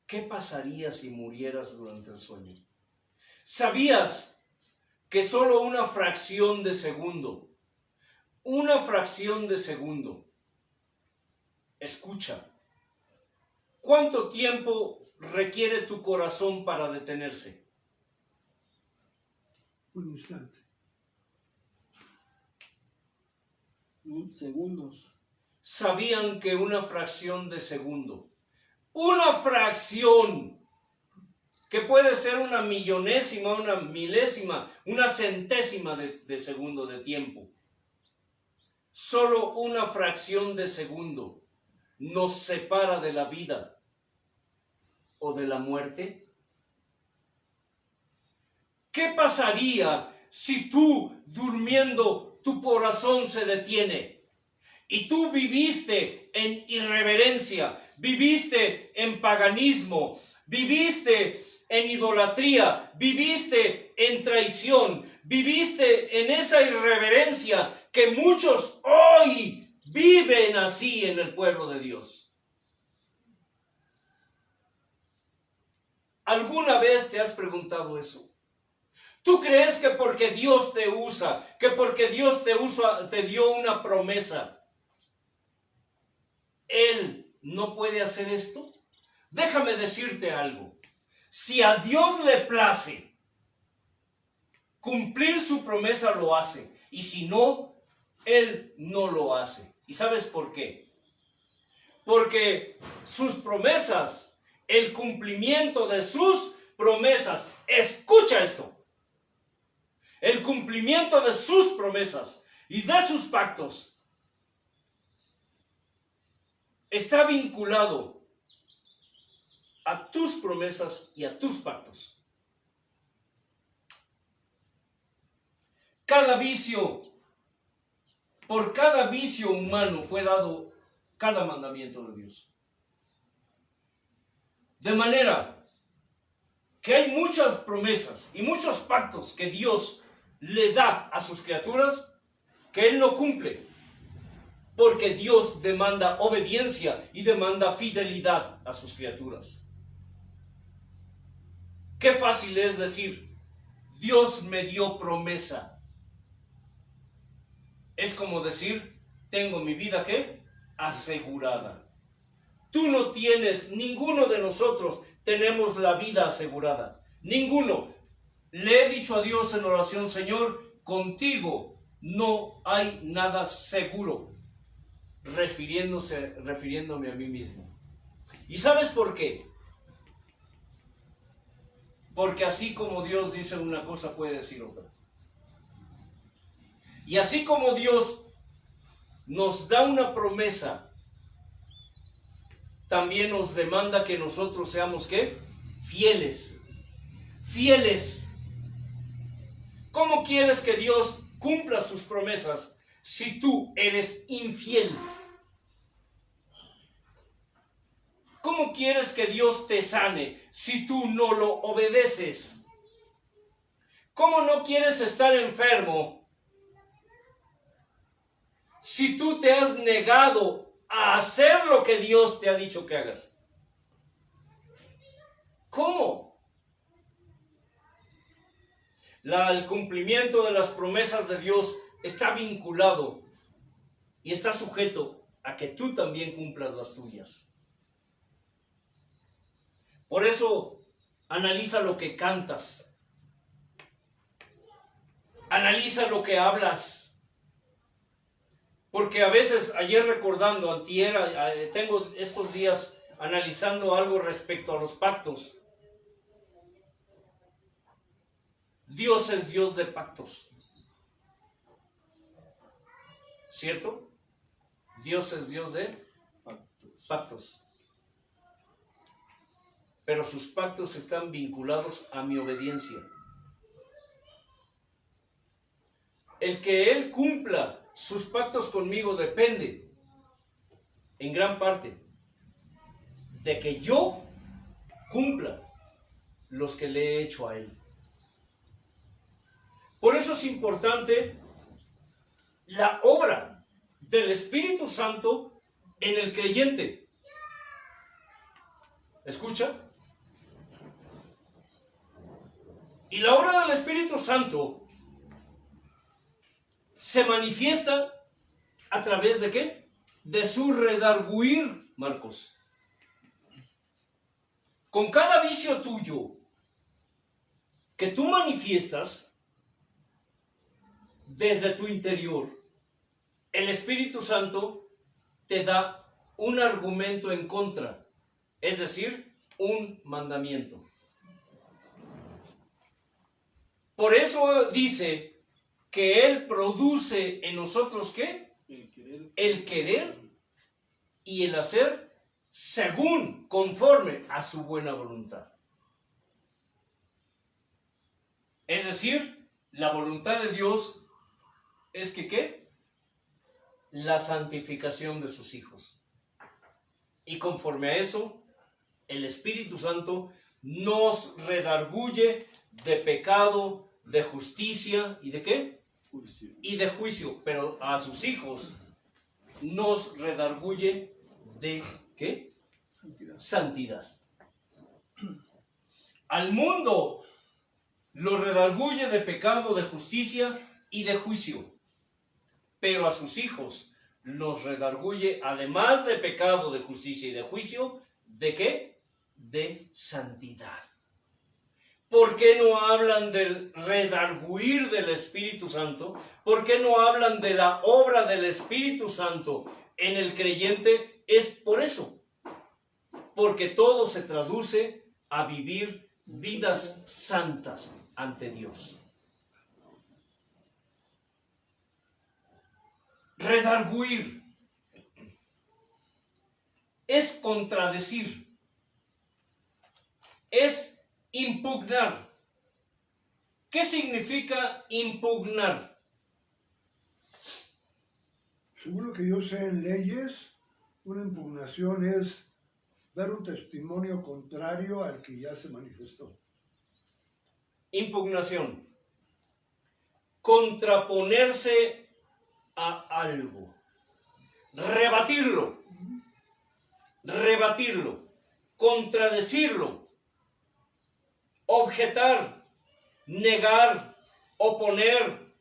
¿Qué pasaría si murieras durante el sueño? ¿Sabías que solo una fracción de segundo, escucha, ¿cuánto tiempo requiere tu corazón para detenerse? Un instante. Segundos. ¿Sabían que una fracción de segundo, una fracción, que puede ser una millonésima, una milésima, una centésima de segundo de tiempo, solo una fracción de segundo nos separa de la vida o de la muerte? ¿Qué pasaría si tú, durmiendo, tu corazón se detiene y tú viviste en irreverencia, viviste en paganismo, viviste en idolatría, viviste en traición, viviste en esa irreverencia que muchos hoy viven así en el pueblo de Dios? ¿Alguna vez te has preguntado eso? ¿Tú crees que porque Dios te usa, que porque Dios te dio una promesa, Él no puede hacer esto? Déjame decirte algo. Si a Dios le place cumplir su promesa, lo hace. Y si no, Él no lo hace. ¿Y sabes por qué? Porque sus promesas, el cumplimiento de sus promesas, escucha esto, el cumplimiento de sus promesas y de sus pactos está vinculado a tus promesas y a tus pactos. Por cada vicio humano fue dado cada mandamiento de Dios. De manera que hay muchas promesas y muchos pactos que Dios le da a sus criaturas que Él no cumple, porque Dios demanda obediencia y demanda fidelidad a sus criaturas. Qué fácil es decir, Dios me dio promesa. Es como decir, tengo mi vida, ¿qué? Asegurada. Tú no tienes, ninguno de nosotros tenemos la vida asegurada. Ninguno. Le he dicho a Dios en oración, Señor, contigo no hay nada seguro. Refiriéndome a mí mismo. ¿Y sabes por qué? Porque así como Dios dice una cosa, puede decir otra. Y así como Dios nos da una promesa, también nos demanda que nosotros seamos, ¿qué? Fieles. Fieles. ¿Cómo quieres que Dios cumpla sus promesas si tú eres infiel? ¿Cómo quieres que Dios te sane si tú no lo obedeces? ¿Cómo no quieres estar enfermo si tú te has negado a hacer lo que Dios te ha dicho que hagas? ¿Cómo? El cumplimiento de las promesas de Dios está vinculado y está sujeto a que tú también cumplas las tuyas. Por eso, analiza lo que cantas. Analiza lo que hablas. Porque a veces, ayer recordando, antier, tengo estos días analizando algo respecto a los pactos. Dios es Dios de pactos. ¿Cierto? Dios es Dios de pactos. Pero sus pactos están vinculados a mi obediencia. El que Él cumpla sus pactos conmigo depende, en gran parte, de que yo cumpla los que le he hecho a Él. Por eso es importante la obra del Espíritu Santo en el creyente. ¿Escucha? Y la obra del Espíritu Santo se manifiesta a través de ¿qué? De su redarguir, Marcos. Con cada vicio tuyo que tú manifiestas desde tu interior, el Espíritu Santo te da un argumento en contra, es decir, un mandamiento. Por eso dice que Él produce en nosotros ¿qué? El querer y el hacer según, conforme a su buena voluntad. Es decir, la voluntad de Dios es que ¿qué? La santificación de sus hijos. Y conforme a eso, el Espíritu Santo nos redarguye de pecado, de justicia y de ¿qué? Juicio. Y de juicio, pero a sus hijos nos redarguye de ¿qué? Santidad. Santidad. Al mundo lo redarguye de pecado, de justicia y de juicio, pero a sus hijos los redarguye, además de pecado, de justicia y de juicio, ¿de qué? De santidad. ¿Por qué no hablan del redarguir del Espíritu Santo? ¿Por qué no hablan de la obra del Espíritu Santo en el creyente? Es por eso. Porque todo se traduce a vivir vidas santas ante Dios. Redarguir es contradecir, es impugnar. ¿Qué significa impugnar? Según lo que yo sé en leyes, una impugnación es dar un testimonio contrario al que ya se manifestó. Impugnación. Contraponerse a algo. Rebatirlo. Rebatirlo. Contradecirlo. Objetar. Negar. Oponer.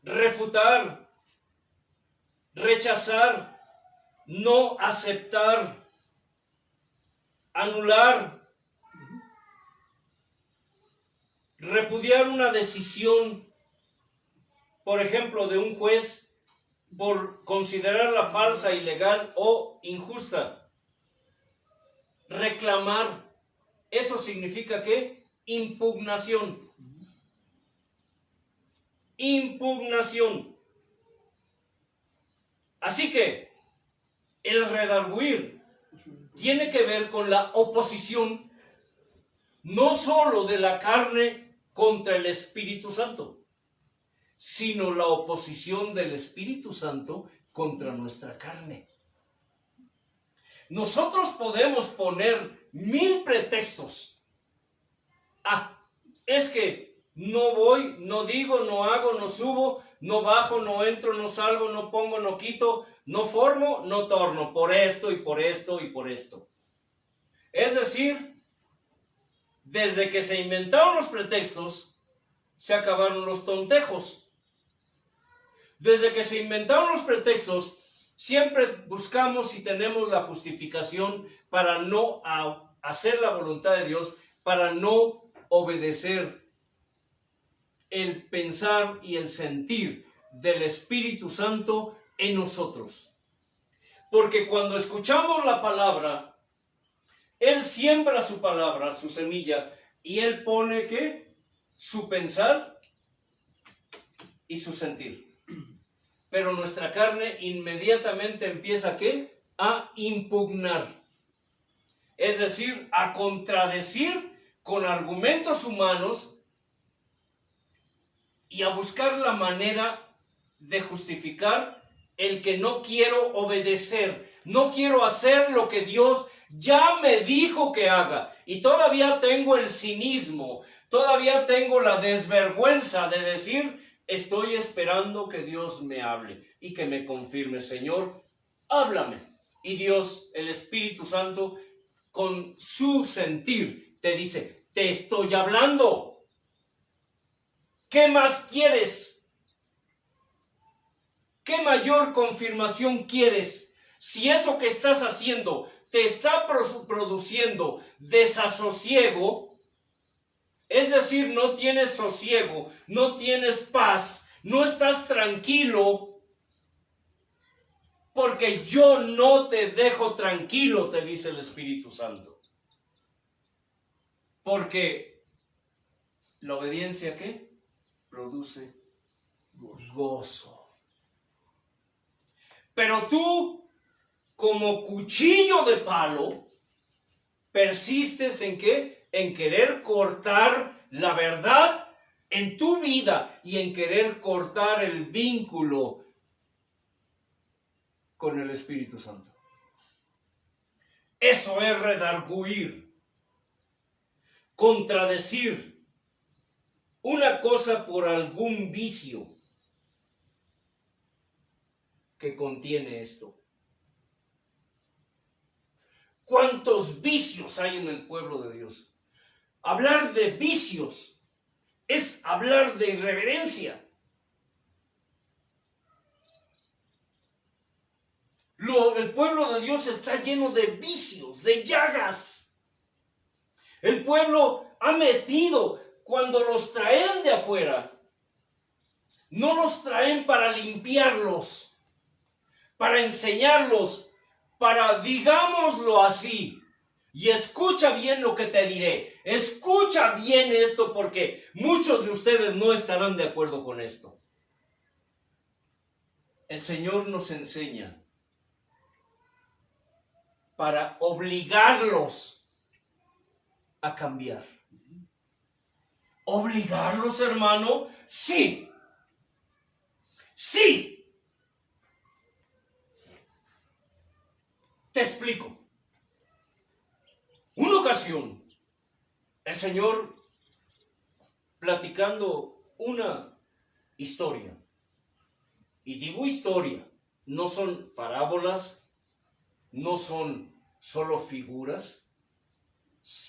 Refutar. Rechazar. No aceptar. Anular, repudiar una decisión, por ejemplo, de un juez por considerarla falsa, ilegal o injusta. Reclamar, eso significa ¿qué? Impugnación. Impugnación. Así que el redarguir tiene que ver con la oposición no solo de la carne contra el Espíritu Santo, sino la oposición del Espíritu Santo contra nuestra carne. Nosotros podemos poner 1000 pretextos. Es que no voy, no digo, no hago, no subo, no bajo, no entro, no salgo, no pongo, no quito, no formo, no torno, por esto y por esto y por esto. Es decir, desde que se inventaron los pretextos, se acabaron los tontejos. Desde que se inventaron los pretextos, siempre buscamos y tenemos la justificación para no hacer la voluntad de Dios, para no obedecer el pensar y el sentir del Espíritu Santo en nosotros. Porque cuando escuchamos la palabra, Él siembra su palabra, su semilla, y Él pone ¿qué? Su pensar y su sentir. Pero nuestra carne inmediatamente empieza ¿qué? A impugnar. Es decir, a contradecir con argumentos humanos y a buscar la manera de justificar el que no quiero obedecer, no quiero hacer lo que Dios ya me dijo que haga. Y todavía tengo el cinismo, todavía tengo la desvergüenza de decir, estoy esperando que Dios me hable y que me confirme, Señor, háblame. Y Dios, el Espíritu Santo, con su sentir, te dice, te estoy hablando. ¿Qué más quieres? ¿Qué mayor confirmación quieres? Si eso que estás haciendo te está produciendo desasosiego, es decir, no tienes sosiego, no tienes paz, no estás tranquilo, porque yo no te dejo tranquilo, te dice el Espíritu Santo. Porque la obediencia, ¿qué? Produce gozo. Pero tú, como cuchillo de palo, persistes ¿en qué? En querer cortar la verdad en tu vida y en querer cortar el vínculo con el Espíritu Santo. Eso es redarguir, contradecir una cosa por algún vicio que contiene esto. ¿Cuántos vicios hay en el pueblo de Dios? Hablar de vicios es hablar de irreverencia. El pueblo de Dios está lleno de vicios, de llagas. El pueblo ha metido, cuando los traen de afuera, no los traen para limpiarlos, para enseñarlos, para, digámoslo así, y escucha bien lo que te diré, escucha bien esto porque muchos de ustedes no estarán de acuerdo con esto. El Señor nos enseña para obligarlos a cambiar. ¿Obligarlos, hermano? Sí. Sí. Te explico. Una ocasión, el Señor, platicando una historia, y digo historia, no son parábolas, no son solo figuras,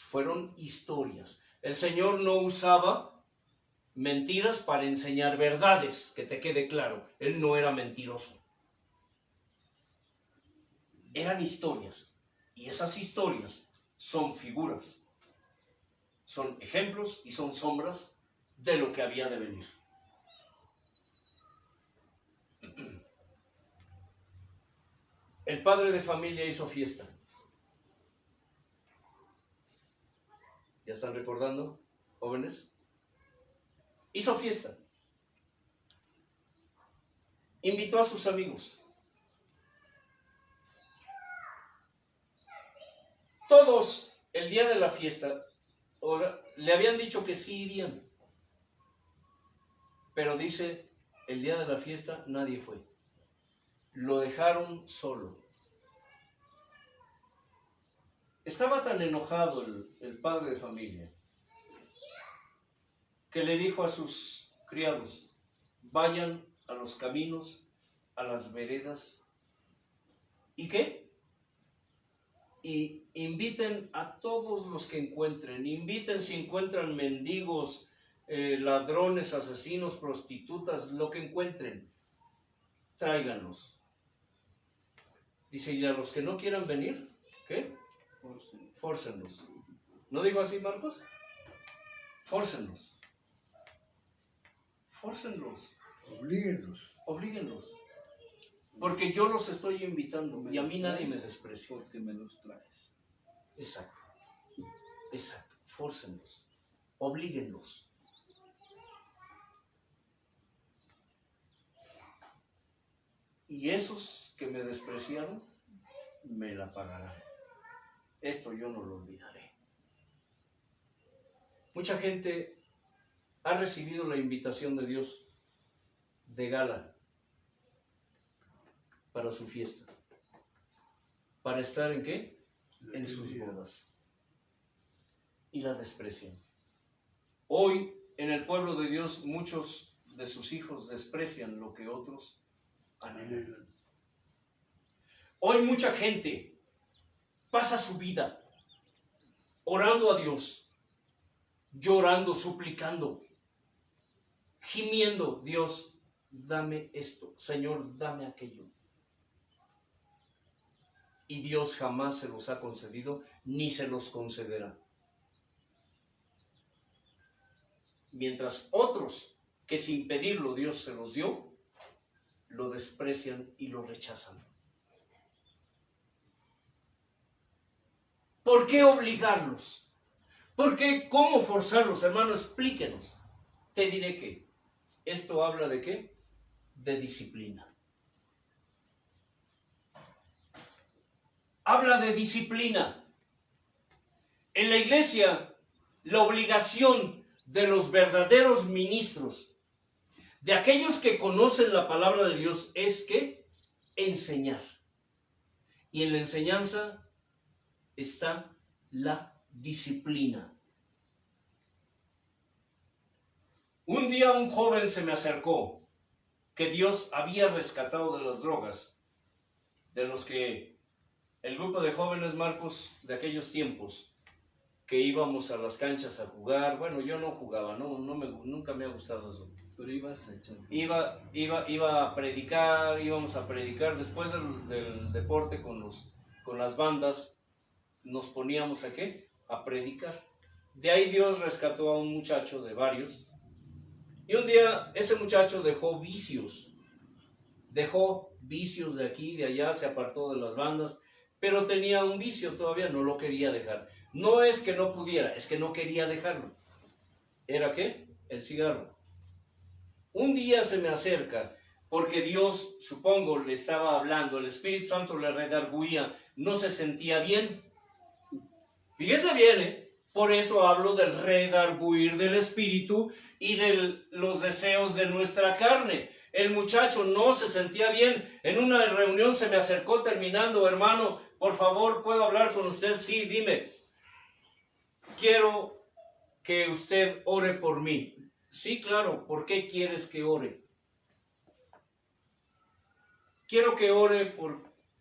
fueron historias. El Señor no usaba mentiras para enseñar verdades, que te quede claro. Él no era mentiroso. Eran historias, y esas historias son figuras, son ejemplos y son sombras de lo que había de venir. El padre de familia hizo fiesta. ¿Ya están recordando, jóvenes? Hizo fiesta. Invitó a sus amigos. Todos, el día de la fiesta, le habían dicho que sí irían. Pero dice, el día de la fiesta nadie fue. Lo dejaron solo. Estaba tan enojado el padre de familia que le dijo a sus criados, vayan a los caminos, a las veredas, ¿y qué? Y inviten a todos los que encuentren, inviten si encuentran mendigos, ladrones, asesinos, prostitutas, lo que encuentren, tráiganlos. Dice, y a los que no quieran venir, ¿qué? Fórcenlos. ¿No dijo así Marcos? Fórcenlos. Fórcenlos. Oblíguenlos. Porque yo los estoy invitando y a mí nadie me desprecia. Porque me los traes. Exacto. Fórcenlos. Oblíguenlos. Y esos que me despreciaron, me la pagarán. Esto yo no lo olvidaré. Mucha gente ha recibido la invitación de Dios de gala para su fiesta. ¿Para estar en qué? En sus bodas. Y la desprecian. Hoy, en el pueblo de Dios, muchos de sus hijos desprecian lo que otros anhelan. Hoy mucha gente pasa su vida orando a Dios, llorando, suplicando, gimiendo, Dios, dame esto, Señor, dame aquello. Y Dios jamás se los ha concedido, ni se los concederá. Mientras otros, que sin pedirlo Dios se los dio, lo desprecian y lo rechazan. ¿Por qué obligarlos? ¿Por qué? ¿Cómo forzarlos, hermano? Explíquenos. Te diré que esto habla de ¿qué? De disciplina. Habla de disciplina. En la iglesia, la obligación de los verdaderos ministros, de aquellos que conocen la palabra de Dios, es que enseñar. Y en la enseñanza está la disciplina. Un día un joven se me acercó que Dios había rescatado de las drogas, de los que el grupo de jóvenes, Marcos, de aquellos tiempos, que íbamos a las canchas a jugar. Bueno, yo no jugaba, nunca me ha gustado eso. Pero ibas a echar. Iba a predicar, íbamos a predicar. Después del deporte con las bandas, nos poníamos ¿a qué? A predicar. De ahí Dios rescató a un muchacho de varios. Y un día ese muchacho dejó vicios de aquí y de allá, se apartó de las bandas, pero tenía un vicio todavía, no lo quería dejar. No es que no pudiera, es que no quería dejarlo. ¿Era qué? El cigarro. Un día se me acerca, porque Dios, supongo, le estaba hablando, el Espíritu Santo le redarguía, no se sentía bien. Fíjese bien, ¿eh? Por eso hablo del redarguir del Espíritu y de los deseos de nuestra carne. El muchacho no se sentía bien. En una reunión se me acercó terminando: hermano, por favor, ¿puedo hablar con usted? Sí, dime. Quiero que usted ore por mí. Sí, claro. ¿Por qué quieres que ore? Quiero que ore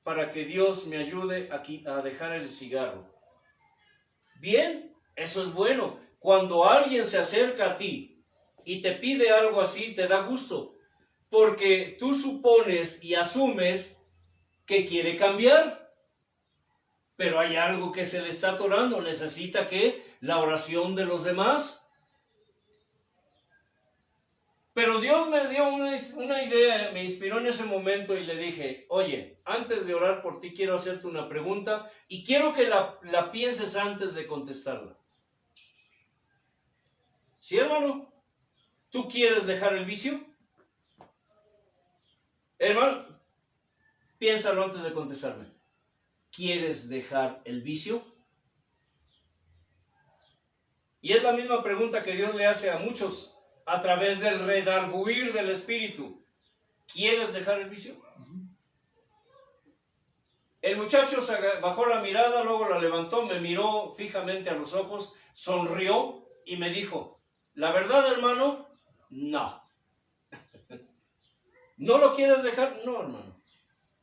para que Dios me ayude aquí a dejar el cigarro. Bien, eso es bueno. Cuando alguien se acerca a ti y te pide algo así, te da gusto, porque tú supones y asumes que quiere cambiar, pero hay algo que se le está atorando. Necesita que la oración de los demás. Pero Dios me dio una idea, me inspiró en ese momento y le dije: oye, antes de orar por ti quiero hacerte una pregunta y quiero que la pienses antes de contestarla. ¿Sí, hermano? ¿Tú quieres dejar el vicio? Hermano, piénsalo antes de contestarme. ¿Quieres dejar el vicio? Y es la misma pregunta que Dios le hace a muchos a través del redarguir del Espíritu. ¿Quieres dejar el vicio? El muchacho se bajó la mirada, luego la levantó, me miró fijamente a los ojos, sonrió y me dijo: la verdad, hermano, no. ¿No lo quieres dejar? No, hermano.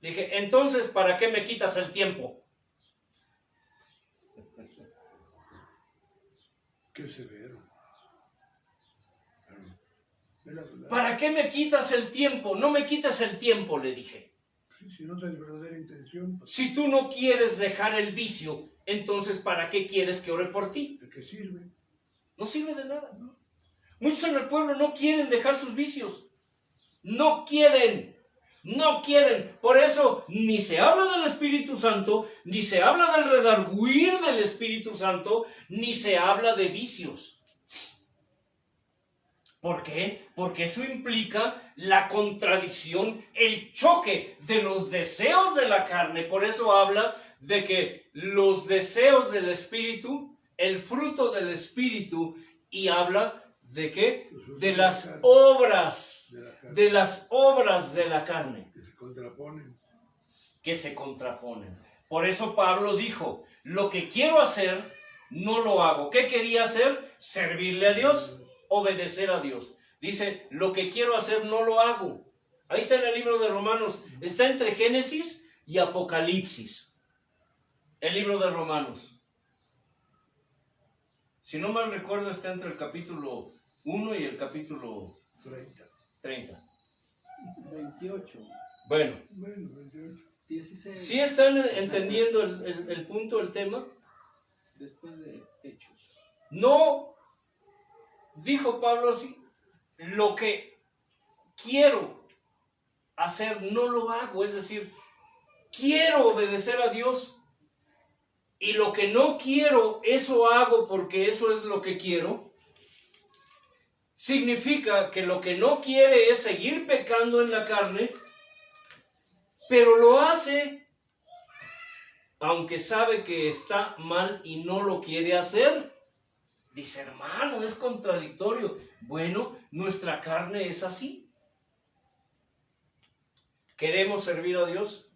Dije: entonces, ¿para qué me quitas el tiempo? Qué severo. ¿Para qué me quitas el tiempo? No me quites el tiempo, le dije. Si no tienes verdadera intención. Pues, si tú no quieres dejar el vicio, entonces ¿para qué quieres que ore por ti? ¿de qué sirve? No sirve de nada. No. Muchos en el pueblo no quieren dejar sus vicios. No quieren. Por eso ni se habla del Espíritu Santo, ni se habla del redarguir del Espíritu Santo, ni se habla de vicios. ¿Por qué? Porque eso implica la contradicción, el choque de los deseos de la carne. Por eso habla de que los deseos del Espíritu, el fruto del Espíritu, y habla de qué? De las obras, de las obras de la carne. Que se contraponen. Por eso Pablo dijo: lo que quiero hacer, no lo hago. ¿Qué quería hacer? Servirle a Dios. Obedecer a Dios. Dice: lo que quiero hacer no lo hago. Ahí está en el libro de Romanos. Está entre Génesis y Apocalipsis. El libro de Romanos. Si no mal recuerdo, está entre el capítulo 1 y el capítulo 30. 28. Bueno, Bueno, 28. 16. ¿sí están entendiendo el punto, el tema? Después de Hechos. No, dijo Pablo así, lo que quiero hacer no lo hago, es decir, quiero obedecer a Dios y lo que no quiero, eso hago porque eso es lo que quiero. Significa que lo que no quiere es seguir pecando en la carne, pero lo hace aunque sabe que está mal y no lo quiere hacer. Dice, hermano, es contradictorio. Bueno, nuestra carne es así. Queremos servir a Dios,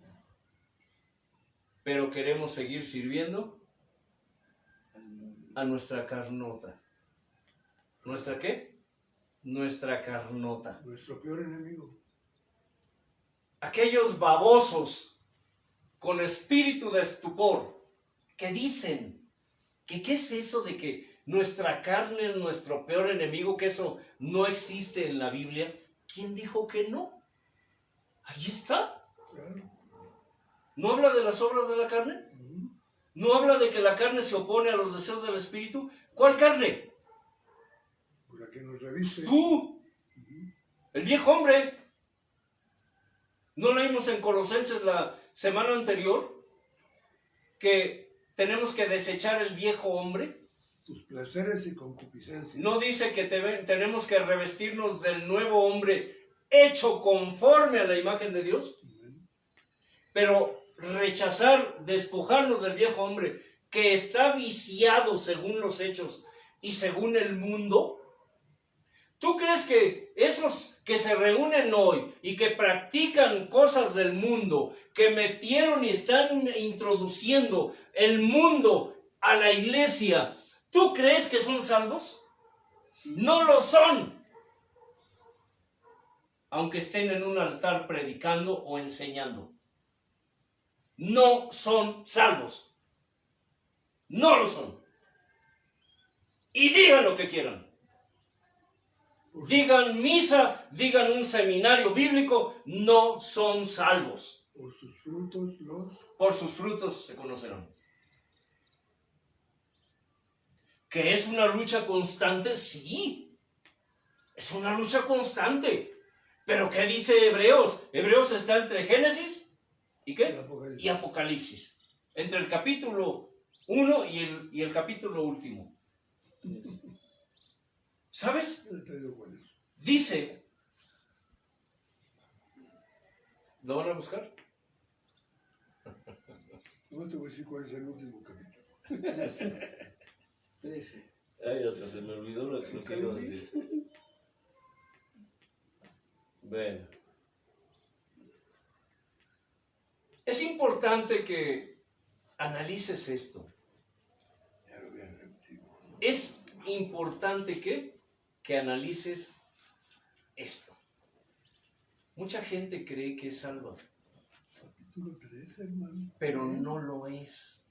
pero queremos seguir sirviendo a nuestra carnota. ¿Nuestra qué? Nuestra carnota. Nuestro peor enemigo. Aquellos babosos con espíritu de estupor que dicen que qué es eso de que nuestra carne es nuestro peor enemigo, que eso no existe en la Biblia. ¿Quién dijo que no? Ahí está. Claro. ¿No habla de las obras de la carne? ¿No habla de que la carne se opone a los deseos del espíritu? ¿Cuál carne? Por la que nos reviste. Tú, el viejo hombre. ¿No leímos en Colosenses la semana anterior que tenemos que desechar el viejo hombre? Tus placeres y concupiscencias. ¿No dice que tenemos que revestirnos del nuevo hombre hecho conforme a la imagen de Dios? Pero rechazar, despojarnos del viejo hombre que está viciado según los hechos y según el mundo. ¿Tú crees que esos que se reúnen hoy y que practican cosas del mundo, que metieron y están introduciendo el mundo a la iglesia, ¿tú crees que son salvos? No lo son. Aunque estén en un altar predicando o enseñando. No son salvos. No lo son. Y digan lo que quieran. Digan misa, digan un seminario bíblico, no son salvos. Por sus frutos Por sus frutos se conocerán. ¿Que es una lucha constante? Sí. Es una lucha constante. ¿Pero qué dice Hebreos? Hebreos está entre Génesis ¿y qué? Y Apocalipsis. Entre el capítulo 1 y el capítulo último. ¿Sabes? Dice, ¿lo van a buscar? No te voy a decir cuál es el último capítulo. 13. Ay, hasta se me olvidó lo que iba a decir. Bueno. Es importante que analices esto. Ya lo había repetido. Es importante que analices esto. Mucha gente cree que es salva, Capítulo 3, hermano. pero no lo es.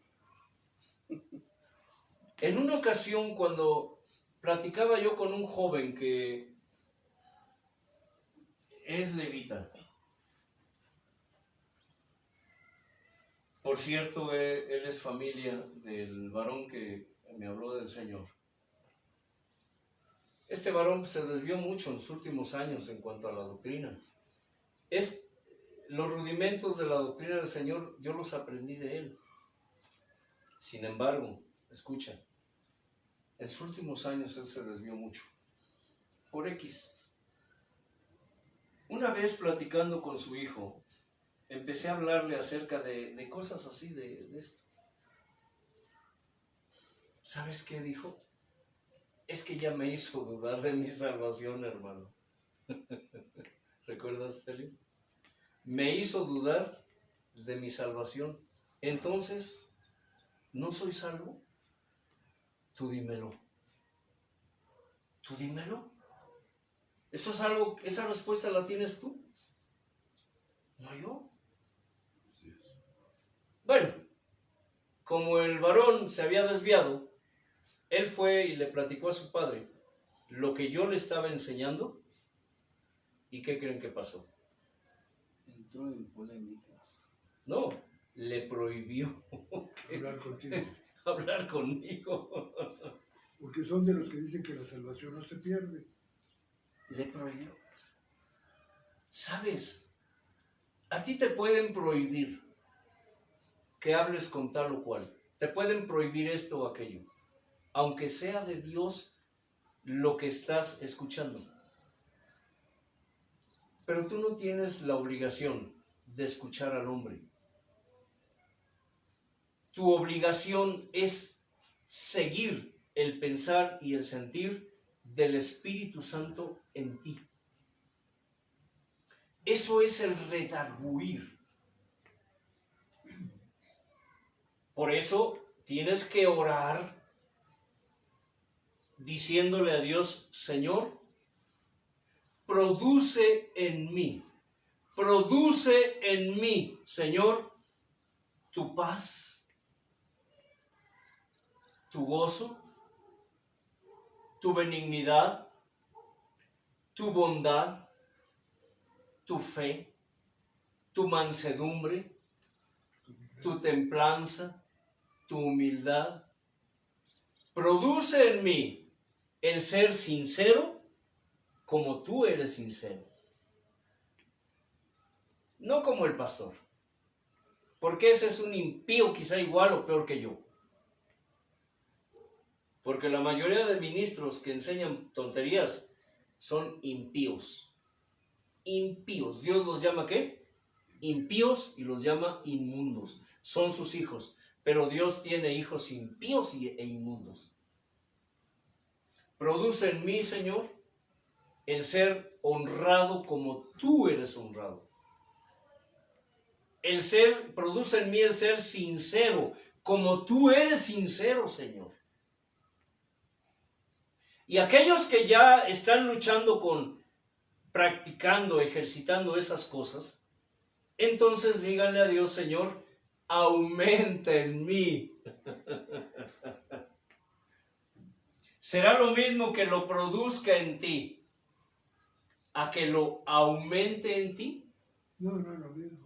En una ocasión, cuando platicaba yo con un joven que es levita, por cierto, él es familia del varón que me habló del Señor. Este varón se desvió mucho en sus últimos años en cuanto a la doctrina. Los rudimentos de la doctrina del Señor yo los aprendí de él. Sin embargo, escucha, en sus últimos años él se desvió mucho. Por X. Una vez platicando con su hijo, empecé a hablarle acerca de cosas así de esto. ¿Sabes qué dijo? Es que ya me hizo dudar de mi salvación, hermano. ¿Recuerdas, Celio? Me hizo dudar de mi salvación. Entonces, ¿no soy salvo? Tú dímelo. Tú dímelo. ¿Eso es algo, esa respuesta la tienes tú? No yo. Bueno, como el varón se había desviado, él fue y le platicó a su padre lo que yo le estaba enseñando. ¿Y qué creen que pasó? entró en polémicas. No, le prohibió Hablar contigo. hablar conmigo. Porque son de los que dicen que la salvación no se pierde. Le prohibió. ¿Sabes? A ti te pueden prohibir que hables con tal o cual. Te pueden prohibir esto o aquello. Aunque sea de Dios lo que estás escuchando. Pero tú no tienes la obligación de escuchar al hombre. Tu obligación es seguir el pensar y el sentir del Espíritu Santo en ti. Eso es el redarguir. Por eso tienes que orar diciéndole a Dios, Señor, produce en mí, Señor, tu paz, tu gozo, tu benignidad, tu bondad, tu fe, tu mansedumbre, tu templanza, tu humildad. Produce en mí el ser sincero como tú eres sincero. No como el pastor, porque ese es un impío quizá igual o peor que yo. Porque la mayoría de ministros que enseñan tonterías son impíos. Impíos. Dios los llama ¿qué? Impíos y los llama inmundos. Son sus hijos. Pero Dios tiene hijos impíos e inmundos. Produce en mí, Señor, el ser honrado como tú eres honrado. Produce en mí el ser sincero como tú eres sincero, Señor. Y aquellos que ya están luchando practicando, ejercitando esas cosas, entonces díganle a Dios, Señor, aumenta en mí. Será lo mismo que lo produzca en ti, a que lo aumente en ti. No, no es lo mismo.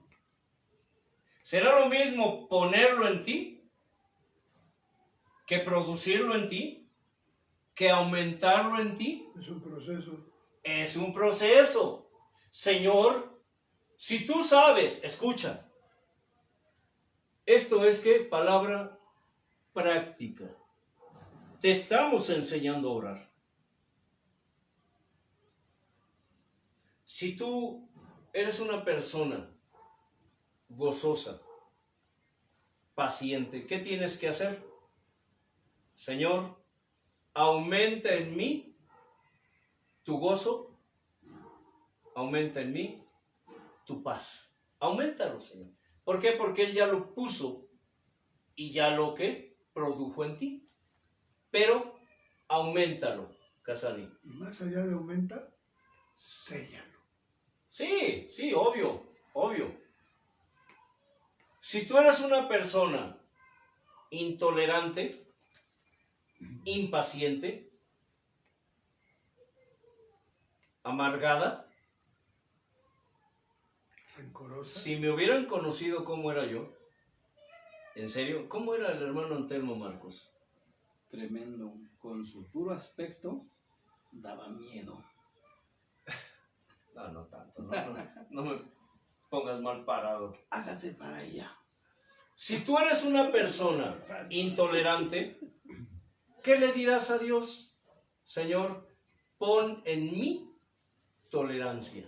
¿Será lo mismo ponerlo en ti que producirlo en ti? ¿Que aumentarlo en ti? Es un proceso. Es un proceso. Señor, si tú sabes, escucha. Esto es que palabra práctica. Te estamos enseñando a orar. Si tú eres una persona gozosa, paciente, ¿qué tienes que hacer? Señor, aumenta en mí tu gozo, aumenta en mí tu paz. Auméntalo, Señor. ¿Por qué? Porque Él ya lo puso y ya lo que produjo en ti. Pero auméntalo, Casani. Y más allá de aumenta, séllalo. Sí, obvio. Si tú eres una persona intolerante, impaciente, amargada, Rencorosa. si me hubieran conocido cómo era yo, en serio, ¿cómo era el hermano Antelmo Marcos? Tremendo. Con su puro aspecto, daba miedo. No tanto, no me pongas mal parado. Hágase para allá. Si tú eres una persona intolerante, ¿qué le dirás a Dios? Señor, pon en mí tolerancia.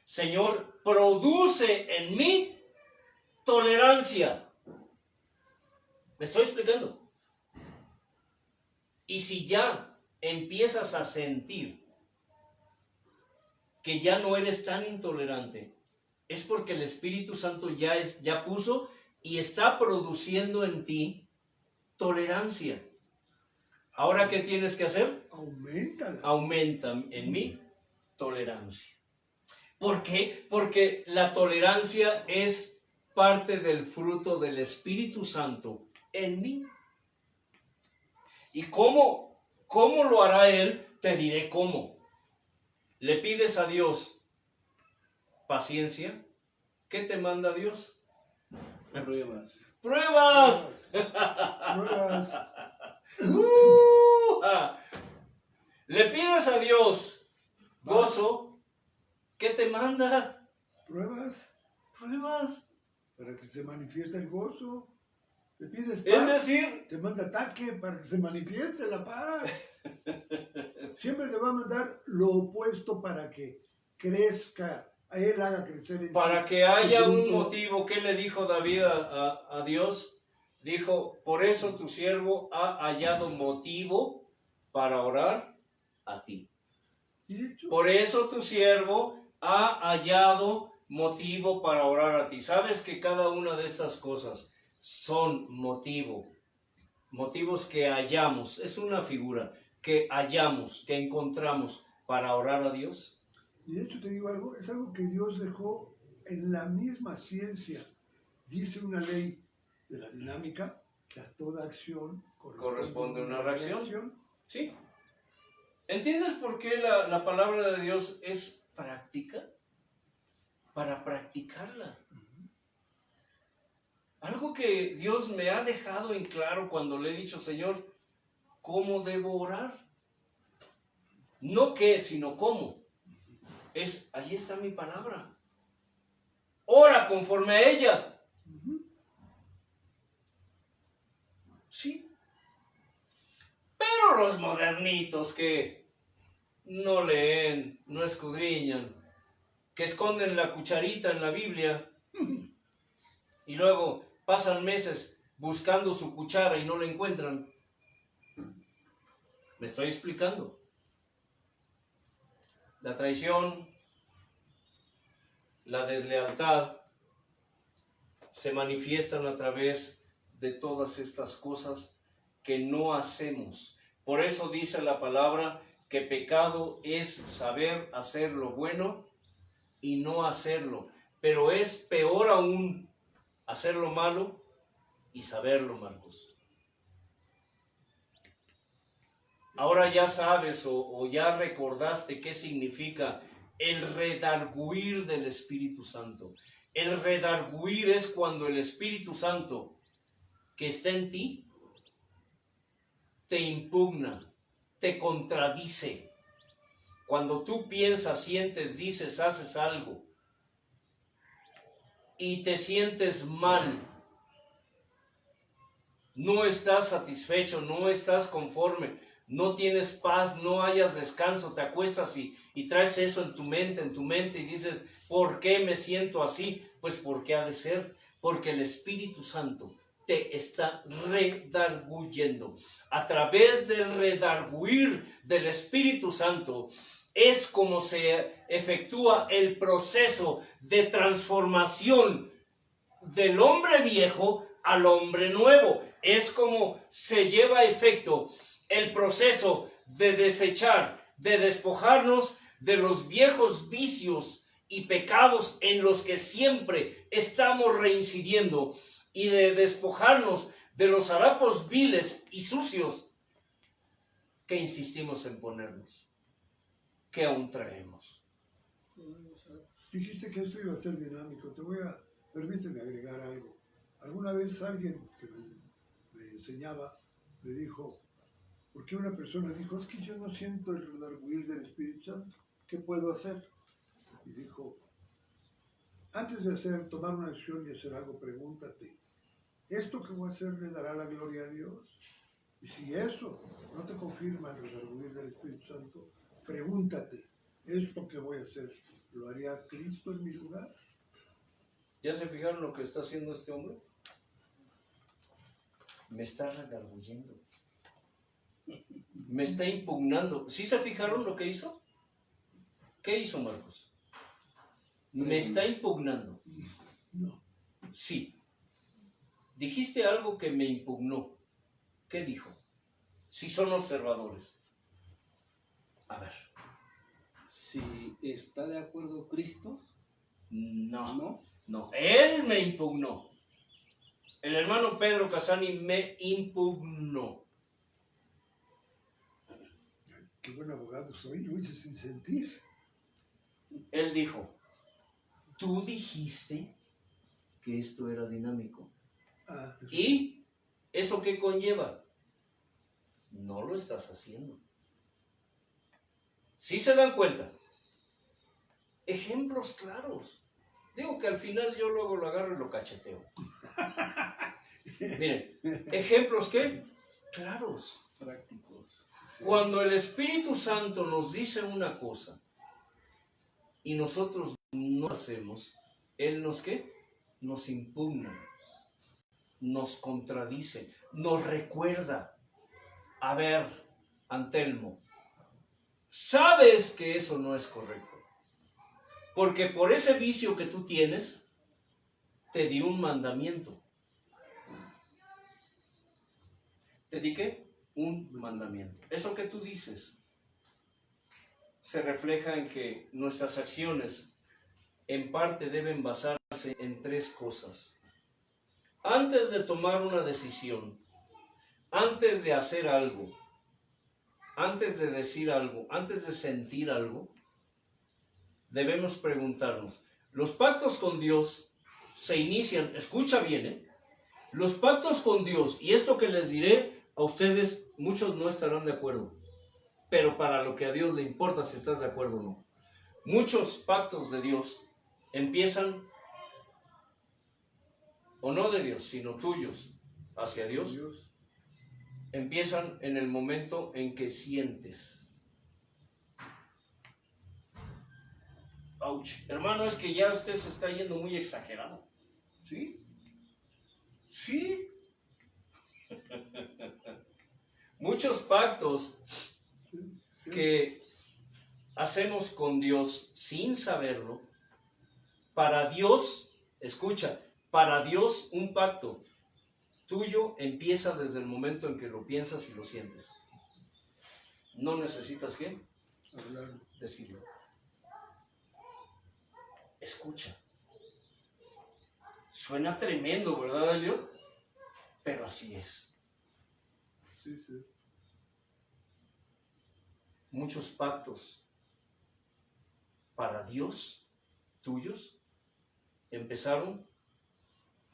Señor, produce en mí tolerancia. ¿Me estoy explicando? Y si ya empiezas a sentir que ya no eres tan intolerante, es porque el Espíritu Santo ya puso y está produciendo en ti tolerancia. Ahora, ¿qué tienes que hacer? Auméntala. Aumenta en mí tolerancia. ¿Por qué? Porque la tolerancia es parte del fruto del Espíritu Santo en mí. ¿Y cómo lo hará Él? Te diré cómo. Le pides a Dios paciencia, ¿qué te manda Dios? Pruebas. ¡Pruebas! Pruebas. Le pides a Dios gozo, ¿qué te manda? Pruebas Pruebas. para que se manifieste el gozo. Le pides Es paz, decir, te manda ataque para que se manifieste la paz. Siempre te va a mandar lo opuesto para que crezca, a él haga crecer en ti para que haya su un fruto. motivo, ¿qué le dijo David a Dios? Dijo, por eso tu siervo ha hallado motivo para orar a ti. Y de hecho, Por eso tu siervo ha hallado motivo para orar a ti. Sabes que cada una de estas cosas son motivos que hallamos. Es una figura que hallamos, que encontramos para orar a Dios. y de hecho te digo algo, es algo que Dios dejó en la misma ciencia. Dice una ley de la dinámica que a toda acción Corresponde una reacción. ¿Sí? ¿Entiendes por qué la palabra de Dios es práctica? Para practicarla. Algo que Dios me ha dejado en claro cuando le he dicho, Señor, ¿cómo debo orar? No qué, sino cómo. Ahí está mi palabra. Ora conforme a ella. Sí. Pero los modernitos que no leen, no escudriñan, que esconden la cucharita en la Biblia y luego pasan meses buscando su cuchara y no la encuentran. ¿Me estoy explicando? La traición, la deslealtad se manifiestan a través de todas estas cosas que no hacemos. Por eso dice la palabra que pecado es saber hacer lo bueno y no hacerlo. Pero es peor aún hacer lo malo y saberlo, Marcos. Ahora ya sabes o ya recordaste qué significa el redarguir del Espíritu Santo. El redarguir es cuando el Espíritu Santo que está en ti te impugna, te contradice. Cuando tú piensas, sientes, dices, haces algo y te sientes mal, no estás satisfecho, no estás conforme, no tienes paz, no hayas descanso, te acuestas y traes eso en tu mente y dices, ¿por qué me siento así? Pues porque ha de ser, porque el Espíritu Santo te está redarguyendo. A través del redarguir del Espíritu Santo es como se efectúa el proceso de transformación del hombre viejo al hombre nuevo. Es como se lleva a efecto el proceso de desechar, de despojarnos de los viejos vicios y pecados en los que siempre estamos reincidiendo y de despojarnos de los harapos viles y sucios que insistimos en ponernos, que aún traemos. Dijiste que esto iba a ser dinámico. Permíteme agregar algo. Alguna vez alguien que me enseñaba me dijo, ¿por qué una persona dijo, es que yo no siento el redarguir del Espíritu Santo? ¿Qué puedo hacer? Y dijo, antes de tomar una acción y hacer algo, pregúntate, ¿esto que voy a hacer le dará la gloria a Dios? Y si eso no te confirma el redarguir del Espíritu Santo, pregúntate, ¿esto que voy a hacer lo haría Cristo en mi lugar? ¿Ya se fijaron lo que está haciendo este hombre? Me está redarguyendo. Me está impugnando. ¿Sí se fijaron lo que hizo? ¿Qué hizo, Marcos? Me está impugnando. No. Sí. Dijiste algo que me impugnó. ¿Qué dijo? Si son observadores. A ver. Si está de acuerdo Cristo, No. Él me impugnó. El hermano Pedro Casani me impugnó. Qué buen abogado soy, lo hice sin sentir. Él dijo, tú dijiste que esto era dinámico. Ah, ¿Y eso qué conlleva? No lo estás haciendo. ¿Sí se dan cuenta? Ejemplos claros. Digo que al final yo luego lo agarro y lo cacheteo. Miren, ejemplos ¿qué? Claros. Prácticos. Cuando el Espíritu Santo nos dice una cosa y nosotros no hacemos, Él nos ¿qué? Nos impugna, nos contradice, nos recuerda. A ver, Antelmo, sabes que eso no es correcto. Porque por ese vicio que tú tienes, te di un mandamiento. ¿Te di qué? Un mandamiento. Eso que tú dices se refleja en que nuestras acciones en parte deben basarse en tres cosas. Antes de tomar una decisión, antes de hacer algo, antes de decir algo, antes de sentir algo, debemos preguntarnos, los pactos con Dios se inician, escucha bien, los pactos con Dios, y esto que les diré, a ustedes muchos no estarán de acuerdo, pero para lo que a Dios le importa si estás de acuerdo o no. Muchos pactos de Dios empiezan, o no de Dios, sino tuyos hacia Dios, empiezan en el momento en que sientes. Ouch. Hermano, es que ya usted se está yendo muy exagerado. ¿Sí? ¿Sí? Muchos pactos que hacemos con Dios sin saberlo, para Dios, escucha, para Dios un pacto tuyo empieza desde el momento en que lo piensas y lo sientes. No necesitas ¿qué? Decirlo. Escucha. Suena tremendo, ¿verdad, Elio? Pero así es. Sí, sí. Muchos pactos para Dios, tuyos, empezaron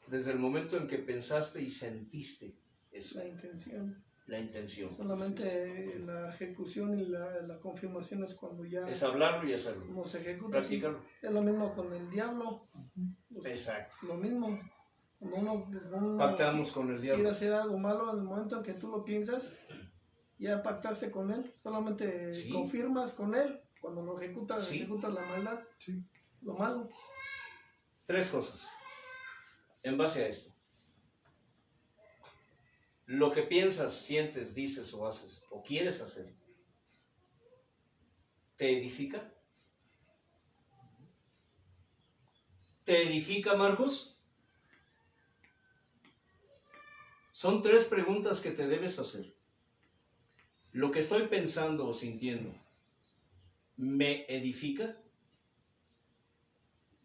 desde el momento en que pensaste y sentiste eso. La intención. La intención. Solamente la ejecución y la confirmación es cuando ya Es hablarlo y hacerlo. no se ejecuta. Practicarlo. Es lo mismo con el diablo. Exacto. Lo mismo. Cuando uno Pactamos con el quiere diablo. hacer algo malo, en el momento en que tú lo piensas, ya pactaste con él. Solamente Sí. confirmas con él. Cuando lo ejecutas, Sí. ejecutas la maldad, Sí. lo malo. Tres cosas. En base a esto. Lo que piensas, sientes, dices o haces, o quieres hacer, ¿te edifica? ¿Te edifica, Marcos? Son tres preguntas que te debes hacer. ¿Lo que estoy pensando o sintiendo me edifica?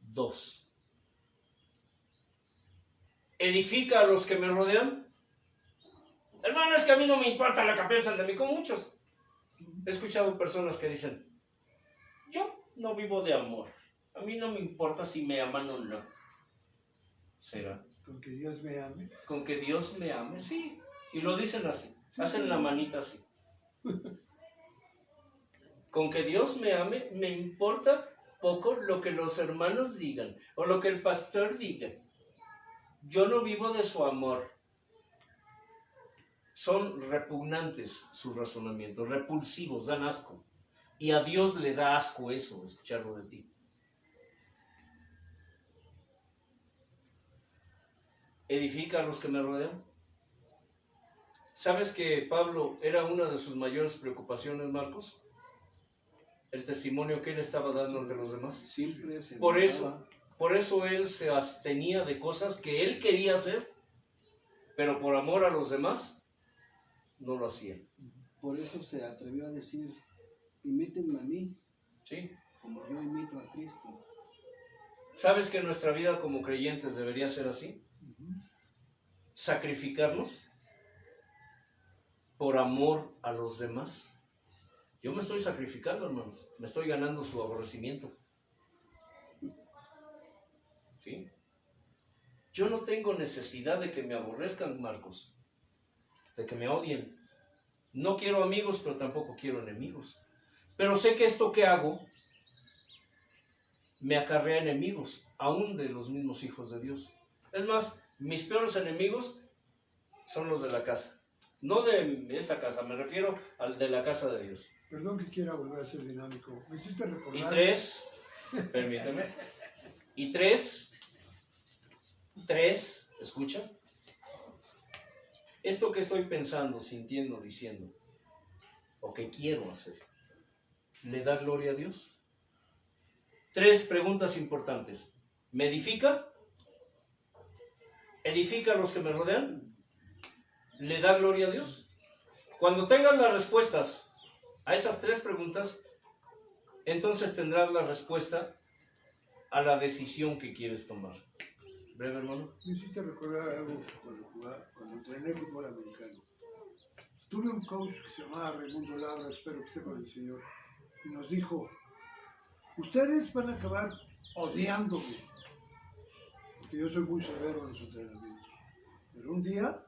2. ¿Edifica a los que me rodean? Hermano, es que a mí no me importa la que piensan de mí, con muchos. He escuchado personas que dicen, yo no vivo de amor. A mí no me importa si me aman o no. ¿Será? Con que Dios me ame. Con que Dios me ame, sí. Y lo dicen así. Hacen la manita así. Con que Dios me ame, me importa poco lo que los hermanos digan o lo que el pastor diga. Yo no vivo de su amor. Son repugnantes sus razonamientos, repulsivos, dan asco. Y a Dios le da asco eso, escucharlo de ti. ¿Edifica a los que me rodean? ¿Sabes que Pablo era una de sus mayores preocupaciones, Marcos? El testimonio que él estaba dando ante los demás. Siempre se Por notaba. eso él se abstenía de cosas que él quería hacer, pero por amor a los demás no lo hacía. Por eso se atrevió a decir, imítenme a mí, ¿Sí? como yo imito a Cristo. ¿Sabes que nuestra vida como creyentes debería ser así? Sacrificarnos por amor a los demás. Yo me estoy sacrificando, hermanos. Me estoy ganando su aborrecimiento. ¿sí? Yo no tengo necesidad de que me aborrezcan, Marcos, de que me odien. No quiero amigos, pero tampoco quiero enemigos. Pero sé que esto que hago me acarrea enemigos, aún de los mismos hijos de Dios. Es más, mis peores enemigos son los de la casa. No de esta casa, me refiero al de la casa de Dios. Perdón que quiera volver a ser dinámico. Me hiciste recordar. Y tres, permíteme, y tres, escucha, esto que estoy pensando, sintiendo, diciendo, o que quiero hacer, ¿le da gloria a Dios? 3 preguntas importantes. ¿Me edifica? ¿Edifica a los que me rodean? ¿Le da gloria a Dios? Cuando tengas las respuestas a esas 3 preguntas, entonces tendrás la respuesta a la decisión que quieres tomar. ¿Breve, hermano? Me hiciste recordar algo cuando entrené fútbol americano. Tuve un coach que se llamaba Raimundo Labra, espero que esté con el Señor, y nos dijo: ustedes van a acabar odiándome, porque yo soy muy severo en los entrenamientos, pero un día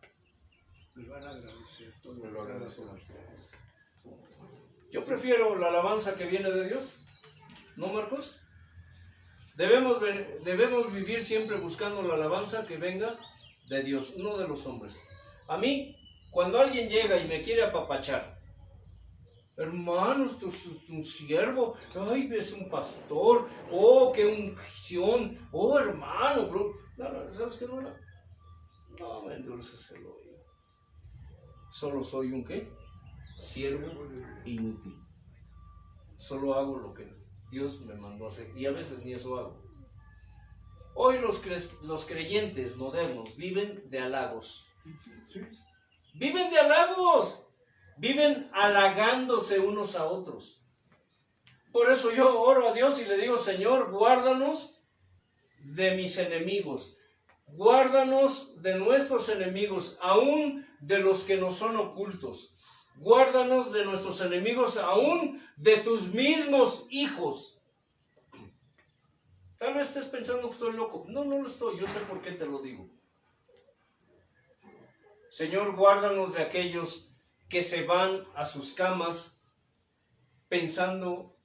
les van a agradecer todo lo que hagan por ustedes. Yo prefiero la alabanza que viene de Dios, ¿no, Marcos? Debemos vivir siempre buscando la alabanza que venga de Dios, no de los hombres. A mí, cuando alguien llega y me quiere apapachar, hermano, esto es un siervo, ay, es un pastor, oh, qué unción, oh, hermano, bro. No, ¿sabes qué, hermano? No me endulces el oído. Solo soy un ¿qué? Siervo inútil. Solo hago lo que Dios me mandó a hacer, y a veces ni eso hago. Hoy los creyentes modernos viven de halagos. Viven de halagos. Viven halagándose unos a otros. Por eso yo oro a Dios y le digo: Señor, guárdanos de mis enemigos. Guárdanos de nuestros enemigos, aún de los que nos son ocultos. Guárdanos de nuestros enemigos, aún de tus mismos hijos. Tal vez estés pensando que estoy loco. No, no lo estoy. Yo sé por qué te lo digo. Señor, guárdanos de aquellos que se van a sus camas pensando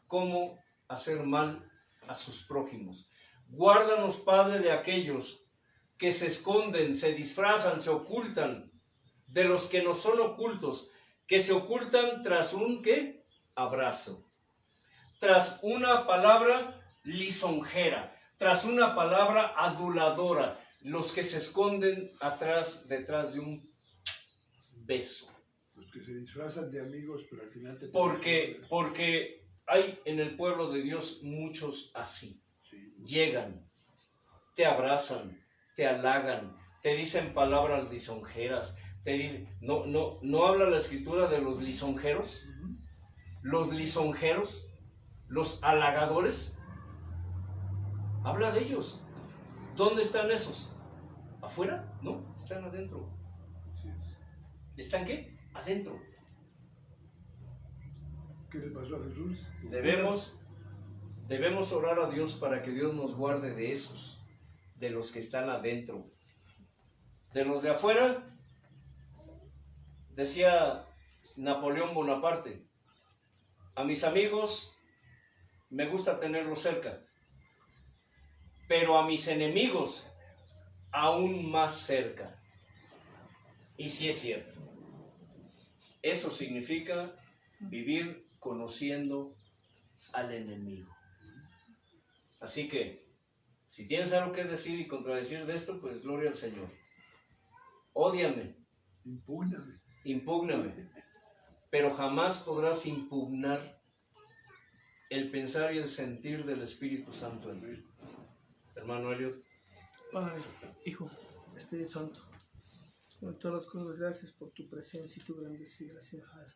cómo hacer mal a sus prójimos. Guárdanos, Padre, de aquellos que se esconden, se disfrazan, se ocultan, de los que no son ocultos, que se ocultan tras un ¿qué? Abrazo, tras una palabra lisonjera, tras una palabra aduladora, los que se esconden detrás de un beso. Los que se disfrazan de amigos, pero al final te... Porque hay en el pueblo de Dios muchos así. Sí. Llegan, te abrazan, te halagan, te dicen palabras lisonjeras, te dicen, no habla la escritura de los lisonjeros, los halagadores, habla de ellos. ¿Dónde están esos? ¿Afuera? No, están adentro. Sí. ¿Están qué? Adentro. ¿Qué le pasó a Jesús? Debemos orar a Dios para que Dios nos guarde de esos, de los que están adentro. De los de afuera, decía Napoleón Bonaparte: a mis amigos me gusta tenerlos cerca, pero a mis enemigos aún más cerca. Y sí es cierto. Eso significa vivir conociendo al enemigo. Así que, si tienes algo que decir y contradecir de esto, pues gloria al Señor. Ódiame, impúgname, pero jamás podrás impugnar el pensar y el sentir del Espíritu Santo en ti. Hermano Elliot. Padre, Hijo, Espíritu Santo, con todas las cosas, gracias por tu presencia y tu grandeza y gracia, Padre.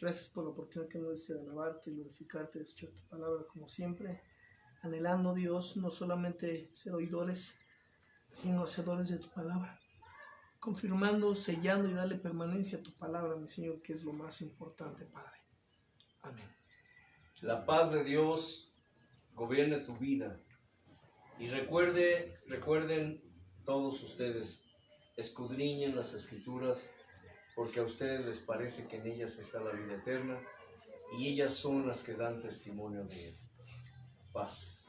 Gracias por la oportunidad que nos diste de alabarte y glorificarte, de escuchar tu palabra como siempre, anhelando, Dios, no solamente ser oidores, sino hacedores de tu palabra, confirmando, sellando y darle permanencia a tu palabra, mi Señor, que es lo más importante, Padre. Amén. La paz de Dios gobierne tu vida Y recuerden todos ustedes, escudriñen las Escrituras, porque a ustedes les parece que en ellas está la vida eterna, y ellas son las que dan testimonio de él. Paz.